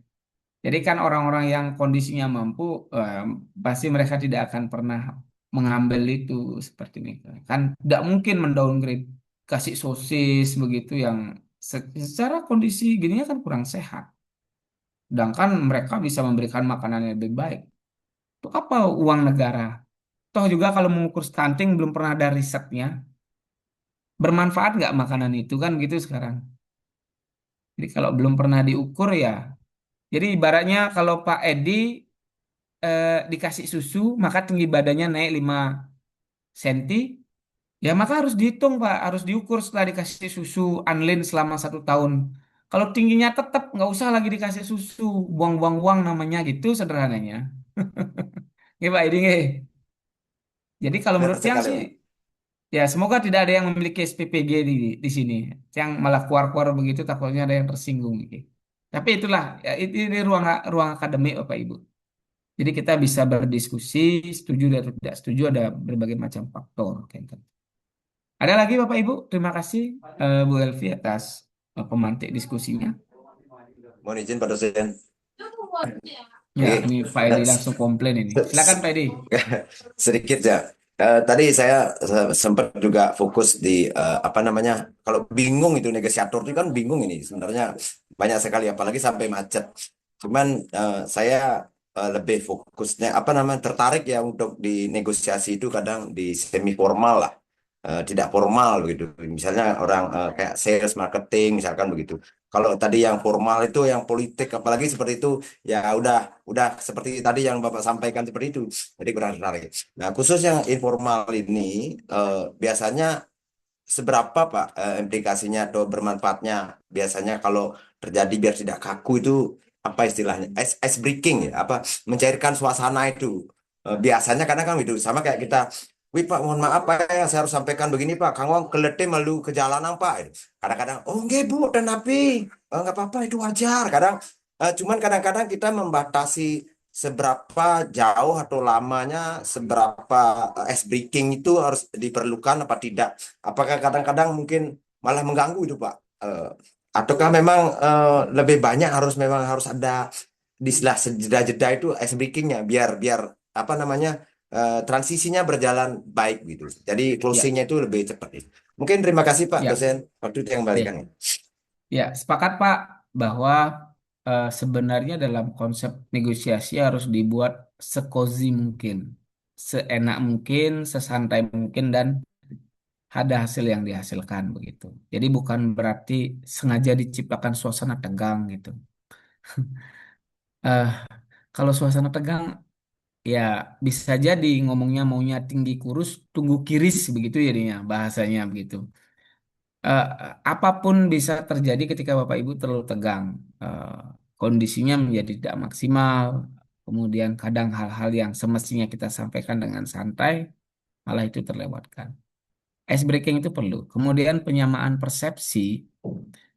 Jadi kan orang-orang yang kondisinya mampu, eh, pasti mereka tidak akan pernah mengambil itu seperti ini. Kan tidak mungkin mendowngrade kasih sosis begitu yang secara kondisi gininya kan kurang sehat. Sedangkan mereka bisa memberikan makanan yang lebih baik. Untuk apa uang negara? Toh juga kalau mengukur stunting belum pernah ada risetnya. Bermanfaat nggak makanan itu kan gitu sekarang. Jadi kalau belum pernah diukur ya. Jadi ibaratnya kalau Pak Edi dikasih susu, maka tinggi badannya naik 5 cm, ya maka harus dihitung Pak, harus diukur setelah dikasih susu unlin selama 1 tahun. Kalau tingginya tetap, nggak usah lagi dikasih susu, buang-buang uang namanya gitu sederhananya. Ya Pak ini. Jadi kalau Benar menurut Tiang sekali, sih, Pak. ya semoga tidak ada yang memiliki SPPG di sini. Yang malah keluar-keluar begitu takutnya ada yang tersinggung. Gitu. Tapi itulah, ya, ini ruang ruang akademik Bapak Ibu. Jadi kita bisa berdiskusi, setuju dan tidak setuju, ada berbagai macam faktor. Gitu. Ada lagi Bapak Ibu, terima kasih Bu Elvi atas pemantik diskusinya. Mohon izin Pak dosen. Ya, Oke. ini Pak Edi langsung komplain ini. Silakan Pak Edi. Sedikit ya. Tadi saya sempat juga fokus di apa namanya, kalau bingung itu negosiator itu kan bingung ini sebenarnya banyak sekali apalagi sampai macet. Cuman saya lebih fokusnya apa namanya tertarik ya untuk di negosiasi itu kadang di semi formal lah. Tidak formal begitu. Misalnya orang kayak sales marketing misalkan begitu. Kalau tadi yang formal itu yang politik apalagi seperti itu ya udah seperti tadi yang Bapak sampaikan seperti itu. Jadi kurang tertarik. Nah, khusus yang informal ini biasanya seberapa Pak implikasinya atau bermanfaatnya biasanya kalau terjadi biar tidak kaku itu apa istilahnya ice breaking ya apa mencairkan suasana itu. Biasanya karena kan itu sama kayak kita wih Pak mohon maaf Pak ya saya harus sampaikan begini Pak Kang Wong keletih malu ke jalanan Pak. Kadang-kadang oh enggak Bu dan api nggak apa-apa itu wajar kadang cuman kadang-kadang kita membatasi seberapa jauh atau lamanya seberapa ice breaking itu harus diperlukan apa tidak. Apakah kadang-kadang mungkin malah mengganggu itu Pak? Ataukah memang lebih banyak harus memang harus ada di setelah jeda-jeda itu ice breakingnya biar biar apa namanya transisinya berjalan baik gitu. Jadi Ya, closingnya itu lebih cepat. Mungkin terima kasih Pak ya, dosen. Waktu itu yang ya, kembalikan. ya. Sepakat Pak bahwa sebenarnya dalam konsep negosiasi harus dibuat sekozi mungkin, seenak mungkin, sesantai mungkin dan ada hasil yang dihasilkan begitu. Jadi bukan berarti sengaja diciptakan suasana tegang gitu. Eh, kalau suasana tegang ya bisa jadi ngomongnya maunya tinggi kurus tunggu kiris begitu jadinya bahasanya begitu. Eh, apapun bisa terjadi ketika Bapak Ibu terlalu tegang. Eh, kondisinya menjadi tidak maksimal. Kemudian kadang hal-hal yang semestinya kita sampaikan dengan santai malah itu terlewatkan. Ice breaking itu perlu. Kemudian penyamaan persepsi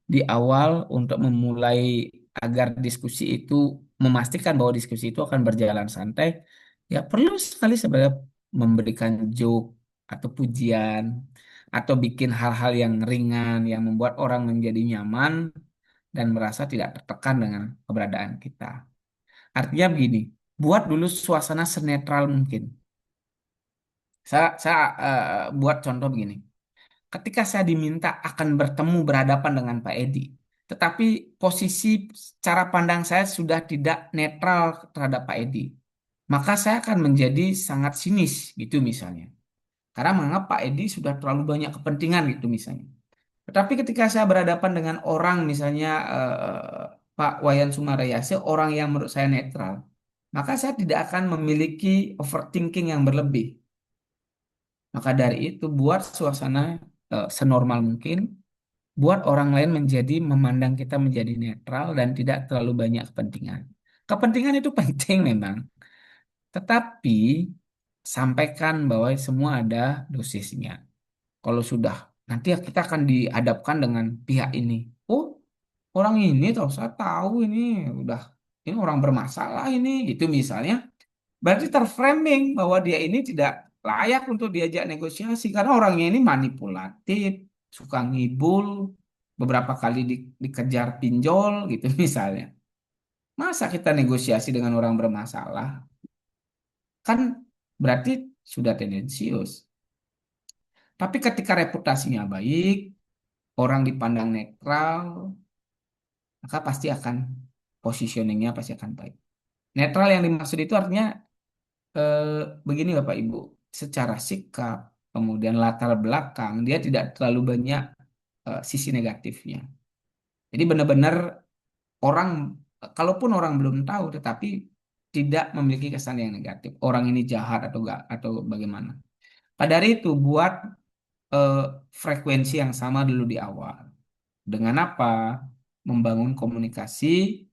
di awal untuk memulai agar diskusi itu memastikan bahwa diskusi itu akan berjalan santai, ya perlu sekali sebenarnya memberikan joke atau pujian atau bikin hal-hal yang ringan yang membuat orang menjadi nyaman dan merasa tidak tertekan dengan keberadaan kita. Artinya begini, buat dulu suasana senetral mungkin. Saya buat contoh begini. Ketika saya diminta akan bertemu berhadapan dengan Pak Edi, tetapi posisi cara pandang saya sudah tidak netral terhadap Pak Edi. Maka saya akan menjadi sangat sinis gitu misalnya. Karena menganggap Pak Edi sudah terlalu banyak kepentingan gitu misalnya. Tetapi ketika saya berhadapan dengan orang misalnya Pak Wayan Sumaryase, orang yang menurut saya netral, maka saya tidak akan memiliki overthinking yang berlebih. Maka dari itu buat suasana senormal mungkin, buat orang lain menjadi memandang kita menjadi netral dan tidak terlalu banyak kepentingan. Kepentingan itu penting memang, tetapi sampaikan bahwa semua ada dosisnya. Kalau sudah nanti kita akan dihadapkan dengan pihak ini. Oh, orang ini tahu saya tahu ini udah ini orang bermasalah ini gitu misalnya. Berarti terframing bahwa dia ini tidak layak untuk diajak negosiasi karena orangnya ini manipulatif, suka ngibul, beberapa kali dikejar pinjol gitu misalnya. Masa kita negosiasi dengan orang bermasalah? Kan berarti sudah tendensius. Tapi ketika reputasinya baik, orang dipandang netral, maka pasti akan positioningnya pasti akan baik. Netral yang dimaksud itu artinya eh, begini Bapak Ibu, secara sikap, kemudian latar belakang, dia tidak terlalu banyak sisi negatifnya. Jadi benar-benar orang, kalaupun orang belum tahu, tetapi tidak memiliki kesan yang negatif. Orang ini jahat atau enggak, atau bagaimana. Pada hari itu buat eh, frekuensi yang sama dulu di awal. Dengan apa? Membangun komunikasi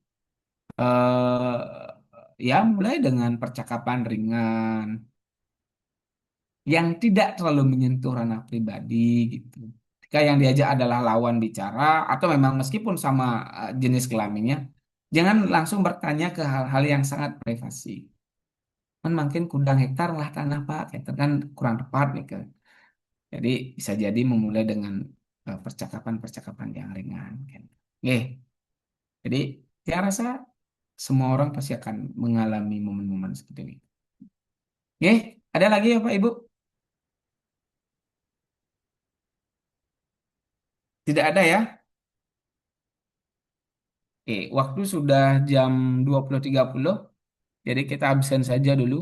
eh ya mulai dengan percakapan ringan yang tidak terlalu menyentuh ranah pribadi gitu. Jika yang diajak adalah lawan bicara atau memang meskipun sama jenis kelaminnya, jangan langsung bertanya ke hal-hal yang sangat privasi. Kan makin kudang hektar lah tanah Pak, itu kan kurang tepat nih ke. Jadi bisa jadi memulai dengan percakapan-percakapan yang ringan. Kan. Oke, jadi saya rasa semua orang pasti akan mengalami momen-momen seperti ini. Oke, ada lagi ya Pak Ibu? Tidak ada ya? Oke, waktu sudah jam 20.30, jadi kita absen saja dulu.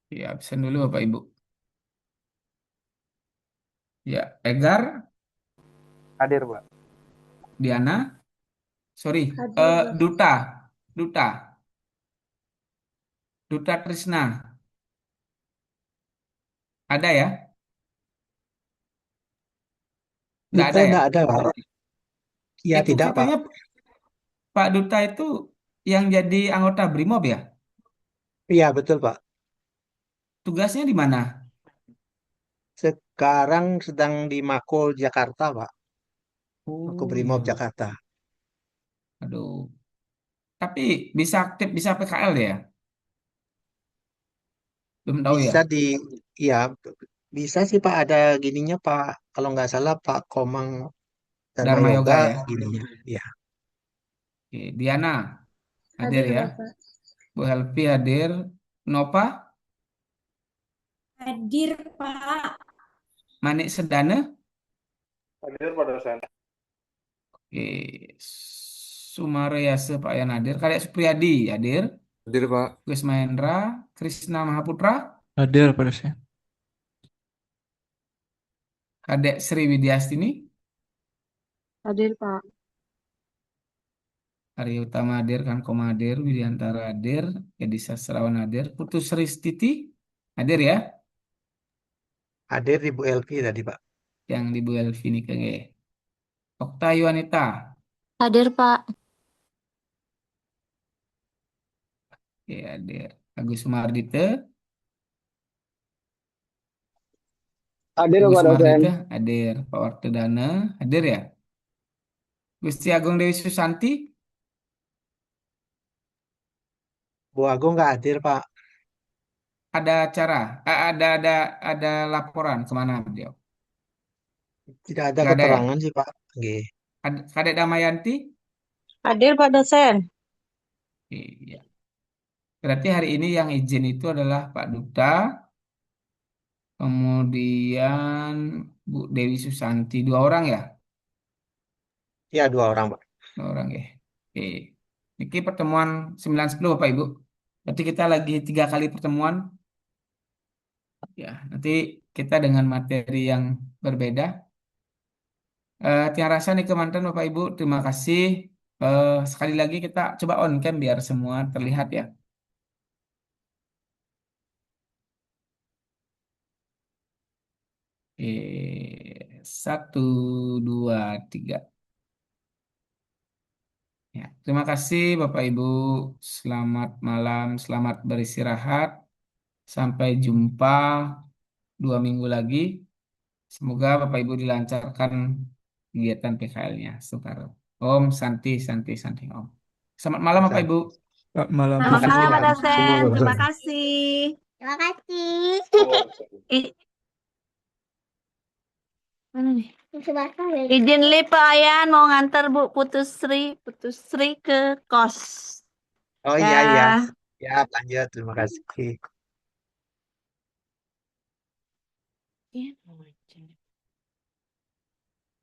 Ya, absen dulu Bapak Ibu. Ya, Egar, Hadir, Pak. Diana, sorry, Hadir, Bang. Duta Trisna, ada ya? Nggak Duta ada ya? enggak ada, Pak. Ya, Itu tidak, Pak. katanya Pak Duta itu yang jadi anggota BRIMOB ya? Iya, betul, Pak. Tugasnya di mana? Sekarang sedang di Mako Jakarta, Pak. Mako Oh Brimob iya, Jakarta. aduh. Tapi bisa aktif, bisa PKL ya? Belum tahu ya? Bisa ya, bisa sih, Pak. Ada gininya, Pak. Kalau nggak salah, Pak Komang Dharma Dharma Yoga Yoga ya? gininya. Ya. Oke, Diana hadir Hadir, ya? Bapak. Bu Helpi hadir. Nova, Hadir, Pak. Manik Sedana. Hadir pada dosen. Oke, Sumaryase Pak Yan hadir. Kadek Supriyadi hadir. Hadir, Pak. Gus Mahendra, Krisna Mahaputra, Hadir pada dosen. Kadek Sri Widyastini, Hadir, Pak. Arya Utama hadir, Kangkoma hadir, Widiantara hadir, Edi Sastrawan hadir, Putu Sri Stiti hadir ya, Hadir di Bu Elvi tadi, Pak. yang di Bu Elvini kenge. Okta Yuanita, Hadir, Pak. ya hadir. Agus Sumardite, Hadir Ibu Pak dosen. Sumarlita hadir, Pak Wartedana hadir ya. Gusti Agung Dewi Susanti Bu Agung nggak hadir Pak. ada acara, ada laporan kemana beliau? Tidak ada Nggak ada ya? keterangan sih Pak. Nggih. Kadek Damayanti? Hadir Pak dosen. Iya. Berarti hari ini yang izin itu adalah Pak Duta, kemudian Bu Dewi Susanti, dua orang ya? Ya 2 orang Pak. Dua orang ya. Oke. Ini pertemuan 9-10 Bapak Ibu. Berarti kita lagi 3 kali pertemuan. Ya, nanti kita dengan materi yang berbeda. Tiang rasa nih kemantan Bapak Ibu, terima kasih. Sekali lagi kita coba on cam biar semua terlihat ya. Oke, 1, 2, 3. Ya, terima kasih Bapak Ibu. Selamat malam, selamat beristirahat. Sampai jumpa 2 minggu lagi. Semoga Bapak Ibu dilancarkan kegiatan PKL-nya. Sukar. Om, Santi, Santi, Santi, Om. Selamat malam Bapak Ibu. Selamat malam. Selamat Terima kasih malam Pak Pak. dosen. Terima kasih. Terima kasih. I- mana nih? Sebentar ya. Izin lip Pak Ayan mau nganter Bu Putusri ke kos. Oh iya iya. Ya. Ya lanjut. Terima kasih. Iya.